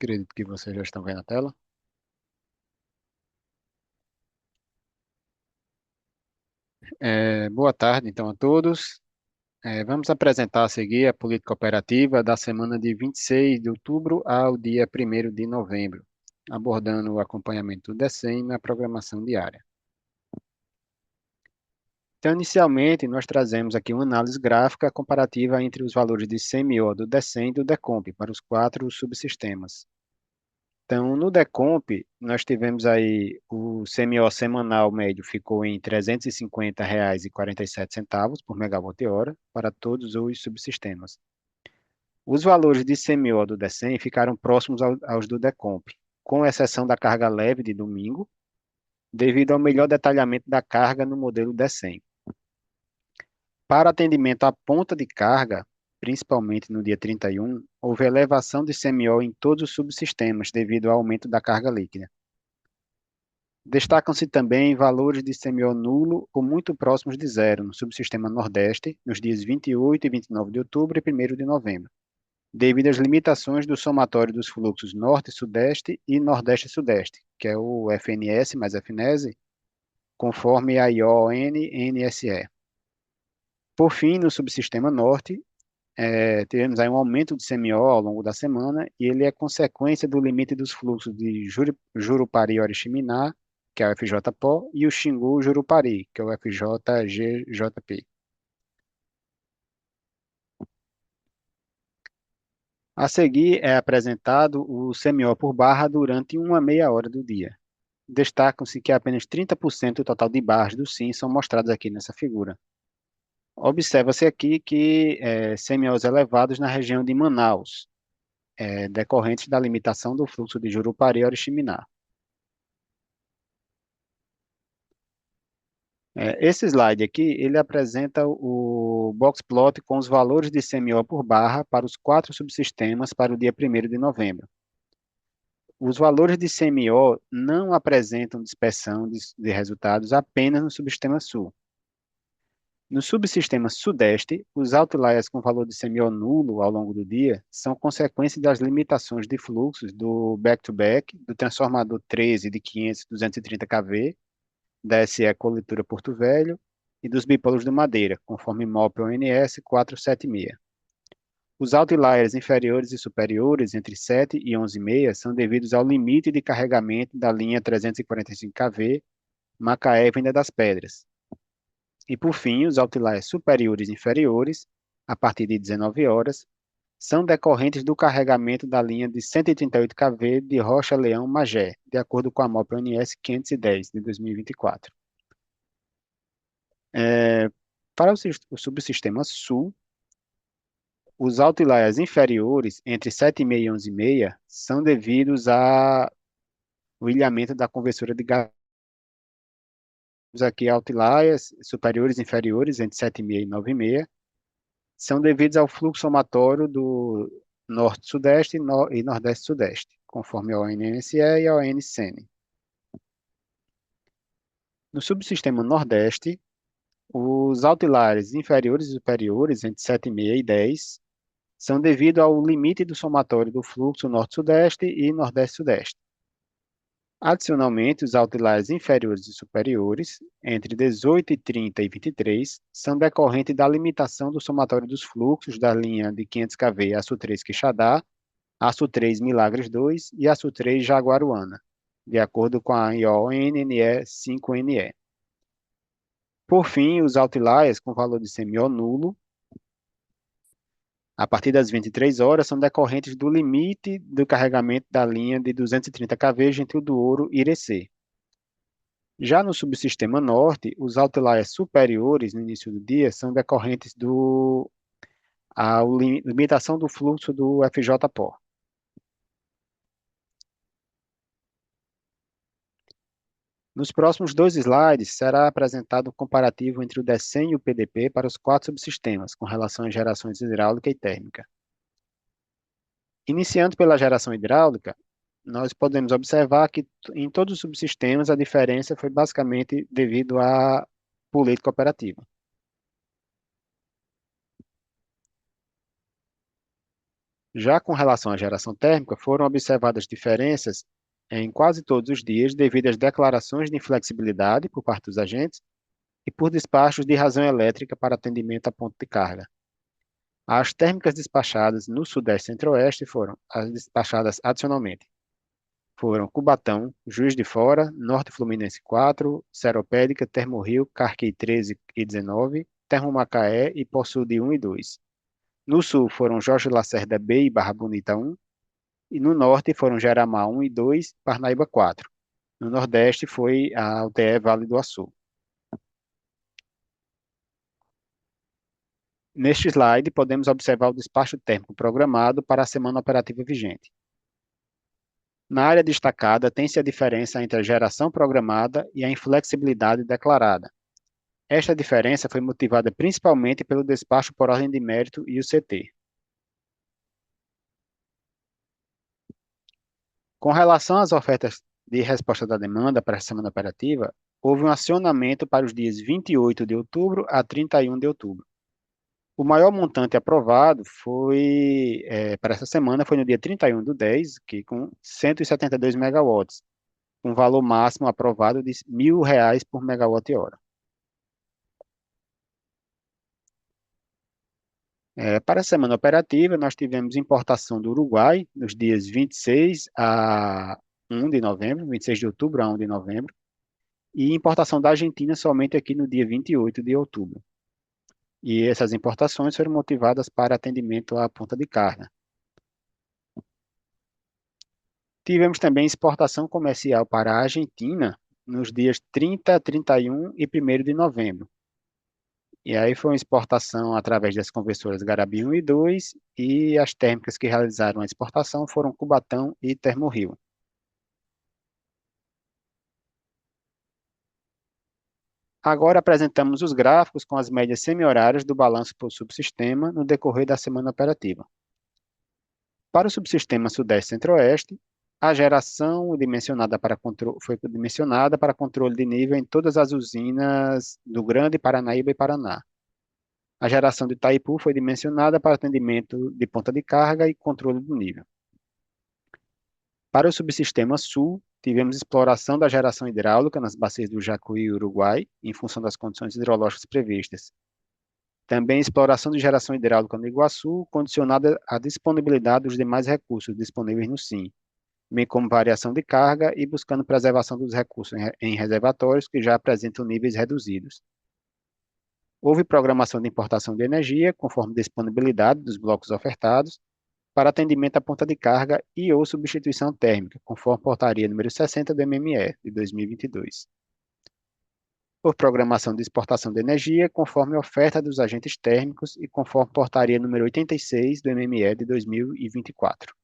Acredito que vocês já estão vendo a tela. Boa tarde, então, a todos. Vamos apresentar a seguir a política operativa da semana de 26 de outubro ao dia 1º de novembro, abordando o acompanhamento do DECEM na programação diária. Então, inicialmente, nós trazemos aqui uma análise gráfica comparativa entre os valores de CMO do DECEM e do DECOMP para os 4 subsistemas. Então, no Decomp, nós tivemos aí o CMO semanal médio ficou em R$ 350,47 por megawatt-hora para todos os subsistemas. Os valores de CMO do DECEM ficaram próximos aos do Decomp, com exceção da carga leve de domingo, devido ao melhor detalhamento da carga no modelo DECEM. Para atendimento à ponta de carga, principalmente no dia 31, houve elevação de CMO em todos os subsistemas devido ao aumento da carga líquida. Destacam-se também valores de CMO nulo ou muito próximos de zero no subsistema Nordeste, nos dias 28 e 29 de outubro e 1º de novembro, devido às limitações do somatório dos fluxos Norte-Sudeste e Nordeste-Sudeste, que é o FNS mais FNESE, conforme a ION-NSE. Por fim, no subsistema Norte, tivemos aí um aumento de CMO ao longo da semana, e ele é consequência do limite dos fluxos de Jurupari-Oriximiná, que é o FJPO, e o Xingu-Jurupari, que é o FJGJP. A seguir é apresentado o CMO por barra durante uma meia hora do dia. Destacam-se que apenas 30% do total de barras do SIM são mostrados aqui nessa figura. Observa-se aqui que CMOs elevados na região de Manaus, decorrentes da limitação do fluxo de Jurupari e Oriximiná. Esse slide aqui, ele apresenta o box plot com os valores de CMO por barra para os 4 subsistemas para o dia 1º de novembro. Os valores de CMO não apresentam dispersão de resultados apenas no subsistema Sul. No subsistema Sudeste, os outliers com valor de CMO nulo ao longo do dia são consequência das limitações de fluxos do back-to-back, do transformador 13 de 500-230 kV, da SE Colitura Porto Velho e dos bipólos de Madeira, conforme MOP ONS 476. Os outliers inferiores e superiores entre 7 e 11,6 são devidos ao limite de carregamento da linha 345 kV Macaé Venda das Pedras. E, por fim, os outliers superiores e inferiores, a partir de 19 horas, são decorrentes do carregamento da linha de 138 kV de Rocha Leão Magé, de acordo com a MOP ONS 510, de 2024. Para o subsistema Sul, os outliers inferiores entre 7,5 e 11,5 são devidos ao ilhamento da conversora de gás. Aqui outliers superiores e inferiores entre 7,5 e 9,5 são devidos ao fluxo somatório do Norte-Sudeste e Nordeste-Sudeste, conforme a ONNSE e a ONSEN. No subsistema Nordeste, os outliers inferiores e superiores entre 7,5 e 10 são devido ao limite do somatório do fluxo Norte-Sudeste e Nordeste-Sudeste. Adicionalmente, os outliers inferiores e superiores, entre 18 e 30 e 23, são decorrentes da limitação do somatório dos fluxos da linha de 500 kV Açu 3 Quixadá, Açu 3 Milagres 2 e Açu 3 Jaguaruana, de acordo com a IONNE 5NE. Por fim, os outliers com valor de CMO nulo, a partir das 23 horas, são decorrentes do limite do carregamento da linha de 230 kV Gentil do Ouro Irecê. Já no subsistema Norte, os outliers superiores no início do dia são decorrentes da limitação do fluxo do FJPO. Nos próximos 2 slides, será apresentado o comparativo entre o DECEM e o PDP para os 4 subsistemas, com relação às gerações hidráulica e térmica. Iniciando pela geração hidráulica, nós podemos observar que em todos os subsistemas a diferença foi basicamente devido à política operativa. Já com relação à geração térmica, foram observadas diferenças em quase todos os dias devido às declarações de inflexibilidade por parte dos agentes e por despachos de razão elétrica para atendimento a ponto de carga. As térmicas despachadas no Sudeste e Centro-Oeste foram as despachadas adicionalmente. Foram Cubatão, Juiz de Fora, Norte Fluminense 4, Seropédica, Termorrio, Carquei 13 e 19, Termomacaé e Poçude 1 e 2. No Sul foram Jorge Lacerda B e Barra Bonita 1, e no norte foram Geramar 1 e 2, Parnaíba 4. No nordeste foi a UTE Vale do Açu. Neste slide, podemos observar o despacho térmico programado para a semana operativa vigente. Na área destacada, tem-se a diferença entre a geração programada e a inflexibilidade declarada. Esta diferença foi motivada principalmente pelo despacho por ordem de mérito e o CT. Com relação às ofertas de resposta da demanda para a semana operativa, houve um acionamento para os dias 28 de outubro a 31 de outubro. O maior montante aprovado para essa semana foi no dia 31 do 10, que com 172 megawatts, com valor máximo aprovado de R$ 1.000 por megawatt-hora. Para a semana operativa, nós tivemos importação do Uruguai nos dias 26 a 1 de novembro, 26 de outubro a 1 de novembro, e importação da Argentina somente aqui no dia 28 de outubro. E essas importações foram motivadas para atendimento à ponta de carga. Tivemos também exportação comercial para a Argentina nos dias 30, 31 e 1º de novembro. E aí foi uma exportação através das conversoras Garabi 1 e 2, e as térmicas que realizaram a exportação foram Cubatão e Termorrio. Agora apresentamos os gráficos com as médias semi-horárias do balanço por subsistema no decorrer da semana operativa. Para o subsistema Sudeste Centro-Oeste, a geração foi dimensionada para controle de nível em todas as usinas do Grande Paranaíba e Paraná. A geração de Itaipu foi dimensionada para atendimento de ponta de carga e controle do nível. Para o subsistema Sul, tivemos exploração da geração hidráulica nas bacias do Jacuí e Uruguai, em função das condições hidrológicas previstas. Também exploração de geração hidráulica no Iguaçu, condicionada à disponibilidade dos demais recursos disponíveis no SIM, bem como variação de carga e buscando preservação dos recursos em reservatórios que já apresentam níveis reduzidos. Houve programação de importação de energia, conforme disponibilidade dos blocos ofertados, para atendimento à ponta de carga e ou substituição térmica, conforme portaria número 60 do MME, de 2022. Por programação de exportação de energia, conforme oferta dos agentes térmicos e conforme portaria número 86 do MME, de 2024.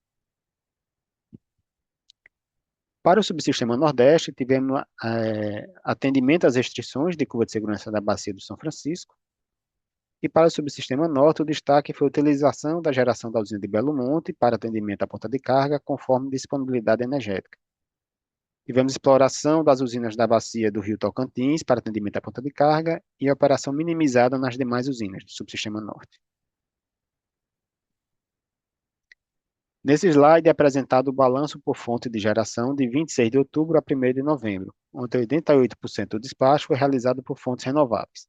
Para o subsistema Nordeste, tivemos atendimento às restrições de curva de segurança da Bacia do São Francisco. E para o subsistema Norte, o destaque foi a utilização da geração da usina de Belo Monte para atendimento à ponta de carga, conforme disponibilidade energética. Tivemos exploração das usinas da Bacia do Rio Tocantins para atendimento à ponta de carga e operação minimizada nas demais usinas do subsistema Norte. Nesse slide é apresentado o balanço por fonte de geração de 26 de outubro a 1º de novembro, onde 88% do despacho foi realizado por fontes renováveis.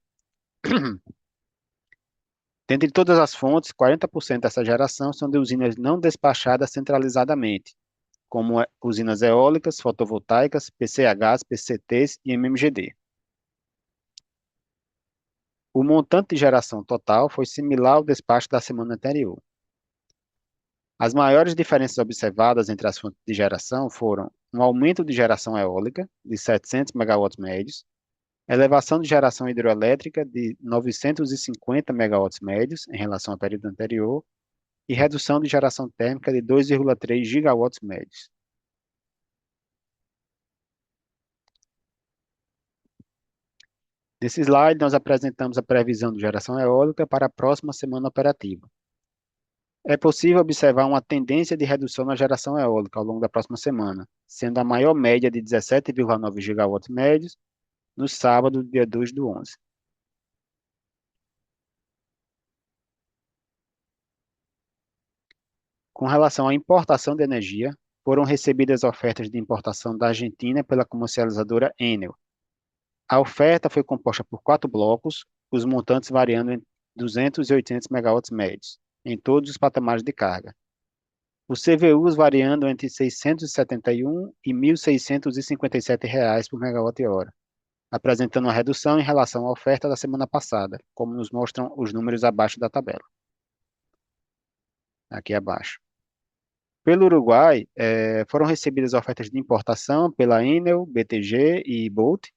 Dentre todas as fontes, 40% dessa geração são de usinas não despachadas centralizadamente, como usinas eólicas, fotovoltaicas, PCHs, PCTs e MMGD. O montante de geração total foi similar ao despacho da semana anterior. As maiores diferenças observadas entre as fontes de geração foram um aumento de geração eólica, de 700 megawatts médios, elevação de geração hidroelétrica de 950 megawatts médios em relação ao período anterior e redução de geração térmica de 2,3 gigawatts médios. Nesse slide, nós apresentamos a previsão de geração eólica para a próxima semana operativa. É possível observar uma tendência de redução na geração eólica ao longo da próxima semana, sendo a maior média de 17,9 gigawatts médios no sábado, dia 2 do 11. Com relação à importação de energia, foram recebidas ofertas de importação da Argentina pela comercializadora Enel. A oferta foi composta por 4 blocos, os montantes variando entre 200 e 800 megawatts médios, em todos os patamares de carga. Os CVUs variando entre 671 e R$ 1.657 por megawatt-hora, apresentando uma redução em relação à oferta da semana passada, como nos mostram os números abaixo da tabela. Aqui abaixo. Pelo Uruguai, foram recebidas ofertas de importação pela Enel, BTG e Bolt,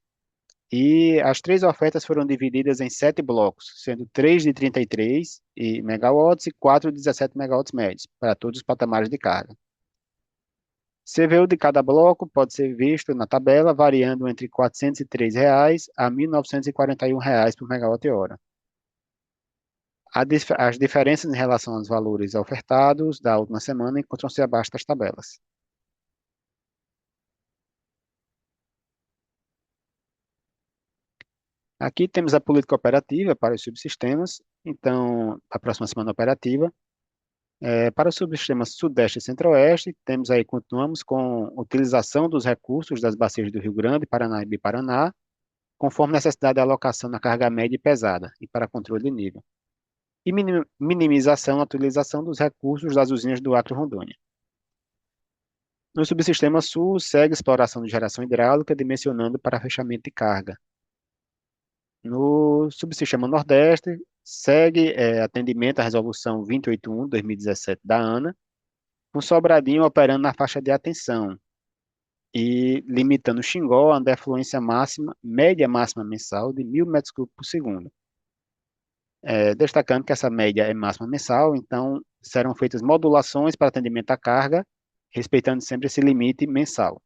e as 3 ofertas foram divididas em 7 blocos, sendo 3 de 33 megawatts e 4 de 17 megawatts médios, para todos os patamares de carga. CVU de cada bloco pode ser visto na tabela, variando entre R$ 403 a R$ 1.941 por megawatt-hora. As diferenças em relação aos valores ofertados da última semana encontram-se abaixo das tabelas. Aqui temos a política operativa para os subsistemas. Então, a próxima semana operativa. Para o subsistema Sudeste e Centro-Oeste, continuamos com utilização dos recursos das bacias do Rio Grande, Paraná e Biparaná, conforme necessidade de alocação na carga média e pesada, e para controle de nível. E minimização na utilização dos recursos das usinas do Acre e Rondônia. No subsistema Sul, segue exploração de geração hidráulica, dimensionando para fechamento de carga. No subsistema Nordeste, segue atendimento à resolução 281/2017 da ANA, com Sobradinho operando na faixa de atenção e limitando o Xingó a uma defluência média máxima mensal de 1.000 metros cúbicos por segundo. Destacando que essa média é máxima mensal, então serão feitas modulações para atendimento à carga, respeitando sempre esse limite mensal.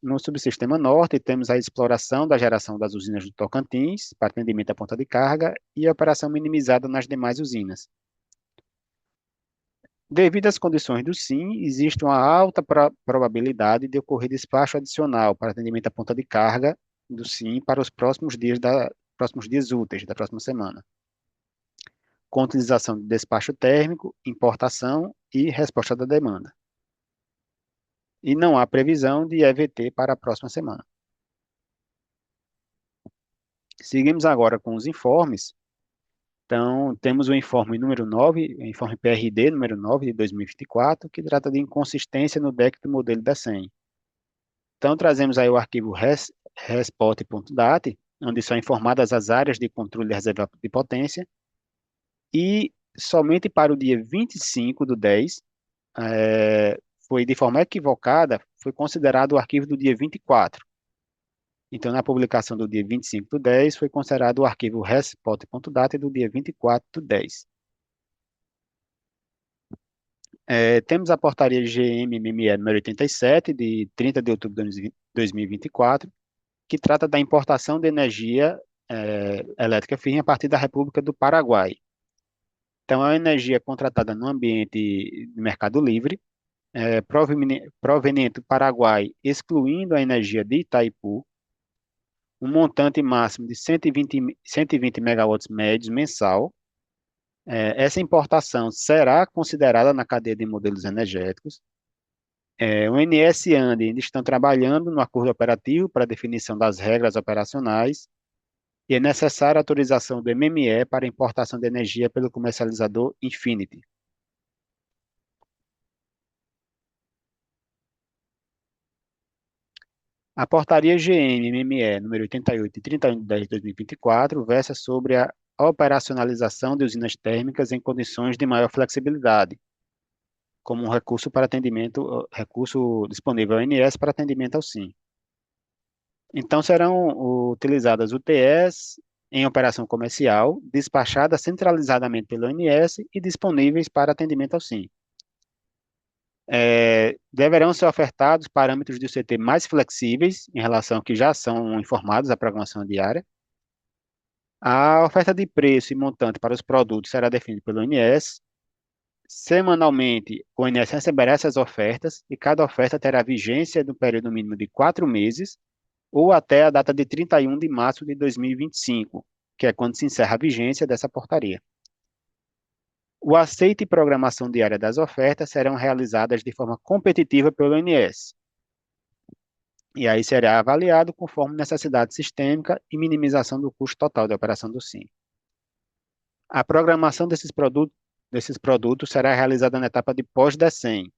No subsistema Norte, temos a exploração da geração das usinas do Tocantins, para atendimento à ponta de carga, e a operação minimizada nas demais usinas. Devido às condições do SIM, existe uma alta probabilidade de ocorrer despacho adicional para atendimento à ponta de carga do SIM para os próximos dias úteis da próxima semana, com utilização de despacho térmico, importação e resposta da demanda. E não há previsão de EVT para a próxima semana. Seguimos agora com os informes. Então, temos o informe número 9, o informe PRD número 9 de 2024, que trata de inconsistência no DEC do modelo da SEM. Então, trazemos aí o arquivo respot.dat, onde são informadas as áreas de controle de reserva de potência, e somente para o dia 25/10, foi de forma equivocada, foi considerado o arquivo do dia 24. Então, na publicação do dia 25/10, foi considerado o arquivo respot.dat do dia 24/10. Temos a portaria GM-MME número 87, de 30 de outubro de 2024, que trata da importação de energia elétrica firme a partir da República do Paraguai. Então, é uma energia contratada no ambiente de mercado livre, proveniente do Paraguai, excluindo a energia de Itaipu, um montante máximo de 120 megawatts médios mensal. Essa importação será considerada na cadeia de modelos energéticos. O ONS e ANDE ainda estão trabalhando no acordo operativo para definição das regras operacionais, e é necessária a autorização do MME para importação de energia pelo comercializador Infinity. A portaria GM-MME número 88 de 31/10/2024 versa sobre a operacionalização de usinas térmicas em condições de maior flexibilidade, como um recurso disponível ao ONS para atendimento ao SIM. Então, serão utilizadas UTS em operação comercial, despachadas centralizadamente pelo ONS e disponíveis para atendimento ao SIM. Deverão ser ofertados parâmetros de UCT mais flexíveis em relação ao que já são informados da programação diária. A oferta de preço e montante para os produtos será definida pelo ONS. Semanalmente, o ONS receberá essas ofertas e cada oferta terá vigência do período mínimo de 4 meses ou até a data de 31 de março de 2025, que é quando se encerra a vigência dessa portaria. O aceite e programação diária das ofertas serão realizadas de forma competitiva pelo ONS. E aí será avaliado conforme necessidade sistêmica e minimização do custo total de operação do SIM. A programação desses produtos será realizada na etapa de pós-DECEM.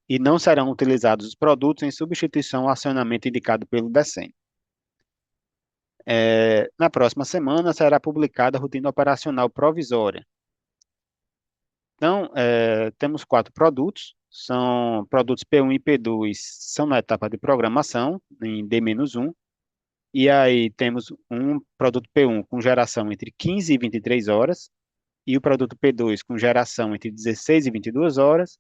E não serão utilizados os produtos em substituição ao acionamento indicado pelo DECEM. Na próxima semana será publicada a rotina operacional provisória. Então, temos 4 produtos, são produtos P1 e P2, são na etapa de programação, em D-1, e aí temos um produto P1 com geração entre 15 e 23 horas, e o produto P2 com geração entre 16 e 22 horas,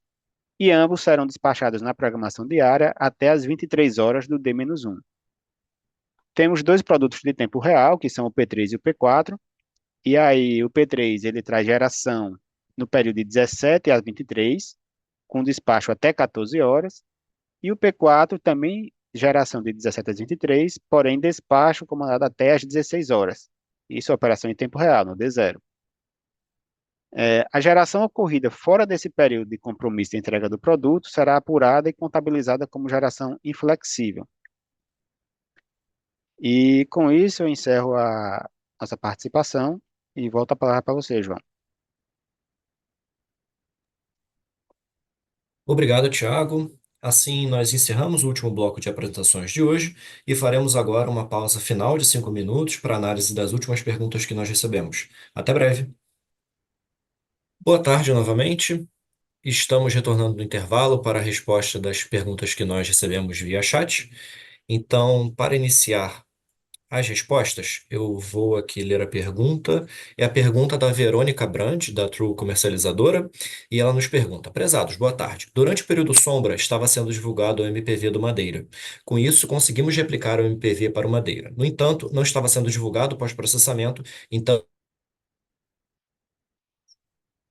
e ambos serão despachados na programação diária até as 23 horas do D-1. Temos 2 produtos de tempo real, que são o P3 e o P4, e aí o P3 ele traz geração no período de 17 às 23, com despacho até 14 horas, e o P4 também geração de 17 às 23, porém despacho comandado até às 16 horas. Isso é operação em tempo real, no D0. A geração ocorrida fora desse período de compromisso de entrega do produto será apurada e contabilizada como geração inflexível. E com isso eu encerro a nossa participação e volto a palavra para você, João. Obrigado, Tiago. Assim, nós encerramos o último bloco de apresentações de hoje e faremos agora uma pausa final de 5 minutos para análise das últimas perguntas que nós recebemos. Até breve. Boa tarde novamente. Estamos retornando do intervalo para a resposta das perguntas que nós recebemos via chat. Então, para iniciar as respostas, eu vou aqui ler a pergunta. É a pergunta da Verônica Brandt, da True Comercializadora, e ela nos pergunta: Prezados, boa tarde. Durante o período sombra, estava sendo divulgado o MPV do Madeira. Com isso, conseguimos replicar o MPV para o Madeira. No entanto, não estava sendo divulgado pós-processamento, então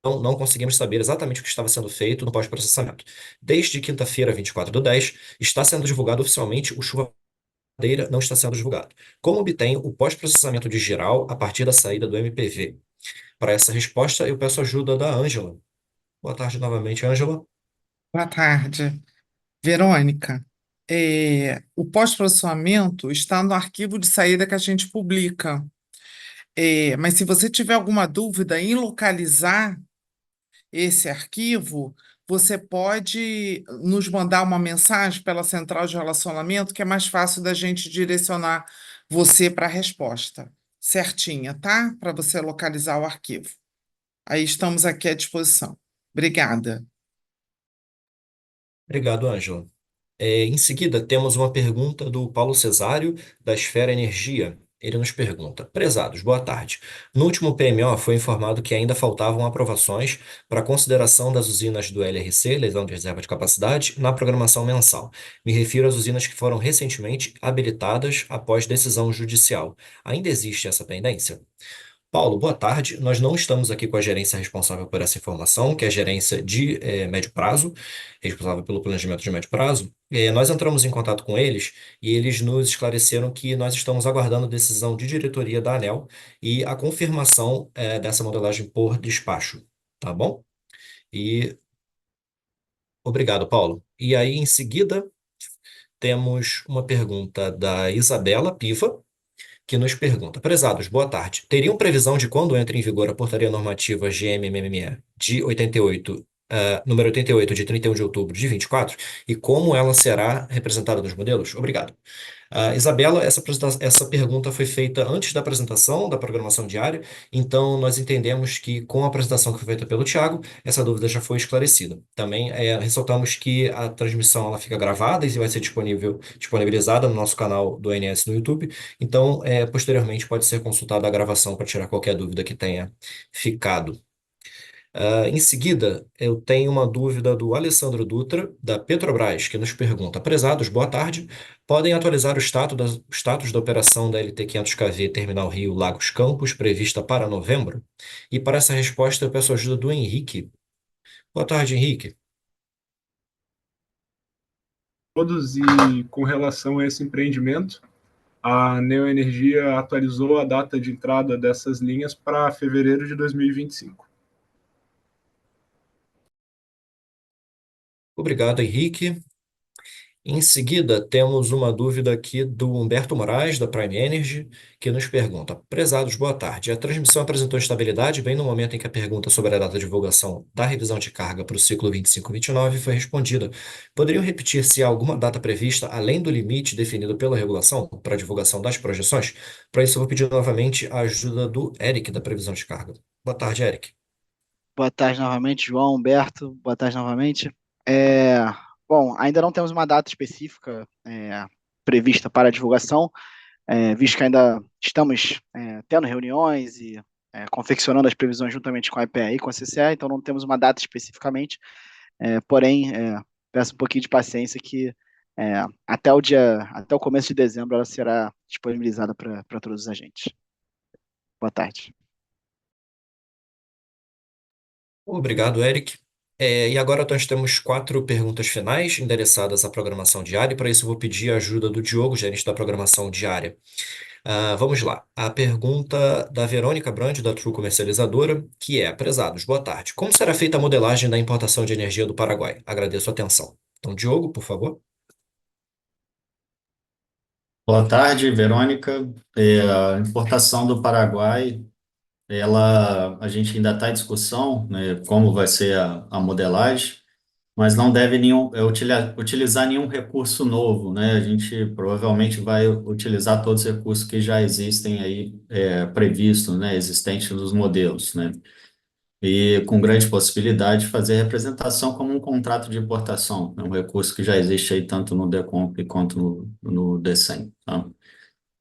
não conseguimos saber exatamente o que estava sendo feito no pós-processamento. Desde quinta-feira, 24/10, está sendo divulgado oficialmente o Chuva Madeira não está sendo divulgado. Como obtenho o pós-processamento de geral a partir da saída do MPV? Para essa resposta, eu peço ajuda da Ângela. Boa tarde novamente, Ângela. Boa tarde. Verônica, o pós-processamento está no arquivo de saída que a gente publica. Mas se você tiver alguma dúvida em localizar esse arquivo, você pode nos mandar uma mensagem pela central de relacionamento, que é mais fácil da gente direcionar você para a resposta certinha, tá? Para você localizar o arquivo. Aí estamos aqui à disposição. Obrigada. Obrigado, Ângela. Em seguida, temos uma pergunta do Paulo Cesário, da Esfera Energia. Ele nos pergunta: Prezados, boa tarde. No último PMO foi informado que ainda faltavam aprovações para consideração das usinas do LRC, Leilão de Reserva de Capacidade, na programação mensal. Me refiro às usinas que foram recentemente habilitadas após decisão judicial. Ainda existe essa pendência? Paulo, boa tarde. Nós não estamos aqui com a gerência responsável por essa informação, que é a gerência de médio prazo, responsável pelo planejamento de médio prazo. Nós entramos em contato com eles e eles nos esclareceram que nós estamos aguardando a decisão de diretoria da ANEEL e a confirmação dessa modelagem por despacho, tá bom? E obrigado, Paulo. E aí, em seguida, temos uma pergunta da Isabela Piva, que nos pergunta: Prezados, boa tarde. Teriam previsão de quando entra em vigor a Portaria Normativa GMMME de 88, número 88, de 31 de outubro de 24, e como ela será representada nos modelos? Obrigado. Isabela, essa pergunta foi feita antes da apresentação da programação diária, então nós entendemos que com a apresentação que foi feita pelo Tiago, essa dúvida já foi esclarecida. Também ressaltamos que a transmissão ela fica gravada e vai ser disponibilizada no nosso canal do ANS no YouTube, então posteriormente pode ser consultada a gravação para tirar qualquer dúvida que tenha ficado. Em seguida, eu tenho uma dúvida do Alessandro Dutra, da Petrobras, que nos pergunta: Prezados, boa tarde. Podem atualizar o status da operação da LT 500kV Terminal Rio Lagos Campos, prevista para novembro? E para essa resposta, eu peço ajuda do Henrique. Boa tarde, Henrique. Todos e com relação a esse empreendimento, a Neoenergia atualizou a data de entrada dessas linhas para fevereiro de 2025. Obrigado, Henrique. Em seguida, temos uma dúvida aqui do Humberto Moraes, da Prime Energy, que nos pergunta: Prezados, boa tarde. A transmissão apresentou estabilidade bem no momento em que a pergunta sobre a data de divulgação da revisão de carga para o ciclo 25/29 foi respondida. Poderiam repetir se há alguma data prevista, além do limite definido pela regulação, para a divulgação das projeções? Para isso, eu vou pedir novamente a ajuda do Eric, da previsão de carga. Boa tarde, Eric. Boa tarde novamente, João, Humberto. Boa tarde novamente. É, bom, ainda não temos uma data específica prevista para a divulgação, visto que ainda estamos tendo reuniões e confeccionando as previsões juntamente com a EPE e com a CCE, então não temos uma data especificamente, porém, peço um pouquinho de paciência que até o começo de dezembro ela será disponibilizada para todos os agentes. Boa tarde. Obrigado, Eric. E agora nós temos 4 perguntas finais endereçadas à programação diária, e para isso eu vou pedir a ajuda do Diogo, gerente da programação diária. Vamos lá. A pergunta da Verônica Brand, da True Comercializadora, que é: prezados, boa tarde. Como será feita a modelagem da importação de energia do Paraguai? Agradeço a atenção. Então, Diogo, por favor. Boa tarde, Verônica. A importação do Paraguai, a gente ainda está em discussão, né, como vai ser a modelagem, mas não deve utilizar nenhum recurso novo, né? A gente provavelmente vai utilizar todos os recursos que já existem aí previstos, né, existentes nos modelos, né? E com grande possibilidade de fazer representação como um contrato de importação, é um recurso que já existe aí tanto no Decomp quanto no DECEM, tá?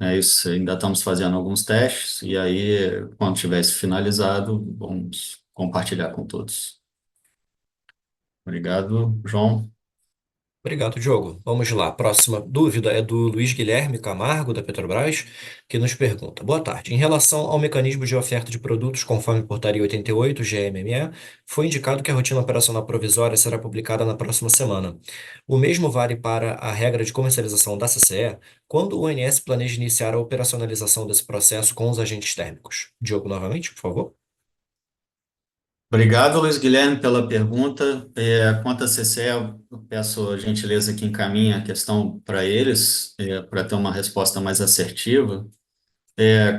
É isso, ainda estamos fazendo alguns testes e aí, quando tivesse finalizado, vamos compartilhar com todos. Obrigado, João. Obrigado, Diogo. Vamos lá. Próxima dúvida é do Luiz Guilherme Camargo, da Petrobras, que nos pergunta: boa tarde. Em relação ao mecanismo de oferta de produtos conforme portaria 88, GMME, foi indicado que a rotina operacional provisória será publicada na próxima semana. O mesmo vale para a regra de comercialização da CCE, quando o ONS planeja iniciar a operacionalização desse processo com os agentes térmicos. Diogo, novamente, por favor. Obrigado, Luiz Guilherme, pela pergunta. Quanto à CCE, eu peço a gentileza que encaminhe a questão para eles, para ter uma resposta mais assertiva.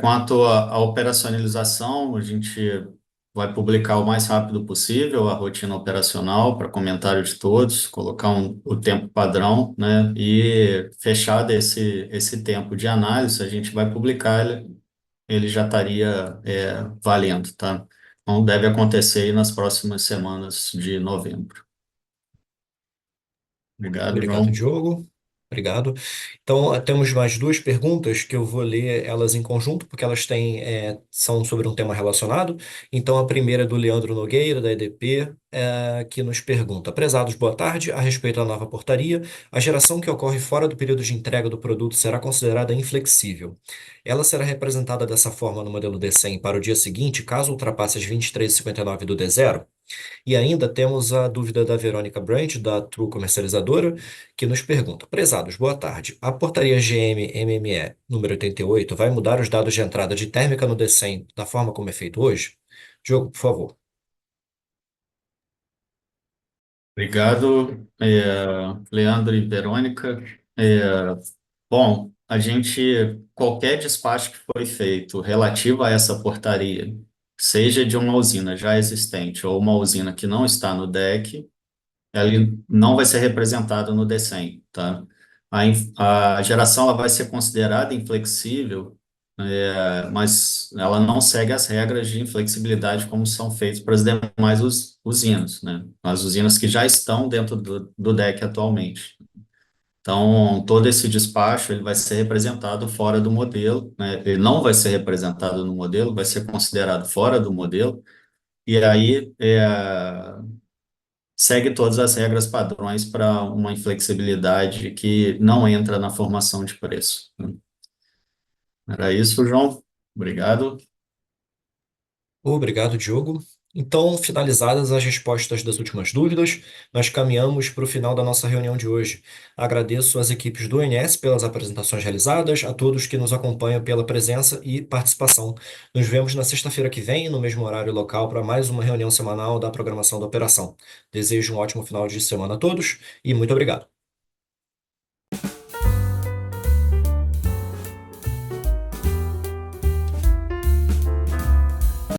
Quanto à operacionalização, a gente vai publicar o mais rápido possível a rotina operacional para comentário de todos, colocar o tempo padrão, né? E fechado esse tempo de análise, a gente vai publicar, ele já estaria valendo, tá? Então deve acontecer aí nas próximas semanas de novembro. Obrigado, Obrigado, João. Diogo. Obrigado. Então, temos mais 2 perguntas que eu vou ler elas em conjunto, porque elas são sobre um tema relacionado. Então, a primeira é do Leandro Nogueira, da EDP, que nos pergunta: prezados, boa tarde. A respeito da nova portaria, a geração que ocorre fora do período de entrega do produto será considerada inflexível. Ela será representada dessa forma no modelo D100 para o dia seguinte, caso ultrapasse as 23,59 do D0? E ainda temos a dúvida da Verônica Brandt, da True Comercializadora, que nos pergunta: prezados, boa tarde. A portaria GM-MME número 88 vai mudar os dados de entrada de térmica no D100 da forma como é feito hoje? Diogo, por favor. Obrigado, Leandro e Verônica. Bom, qualquer despacho que foi feito relativo a essa portaria, seja de uma usina já existente ou uma usina que não está no DEC, ela não vai ser representada no D100, tá? A geração ela vai ser considerada inflexível, mas ela não segue as regras de inflexibilidade como são feitas para as demais usinas, né? As usinas que já estão dentro do DEC atualmente. Então, todo esse despacho ele vai ser representado fora do modelo, né? Ele não vai ser representado no modelo, vai ser considerado fora do modelo, e aí segue todas as regras padrões para uma inflexibilidade que não entra na formação de preço. Era isso, João. Obrigado. Obrigado, Diogo. Então, finalizadas as respostas das últimas dúvidas, nós caminhamos para o final da nossa reunião de hoje. Agradeço às equipes do ONS pelas apresentações realizadas, a todos que nos acompanham pela presença e participação. Nos vemos na sexta-feira que vem, no mesmo horário e local, para mais uma reunião semanal da programação da operação. Desejo um ótimo final de semana a todos e muito obrigado.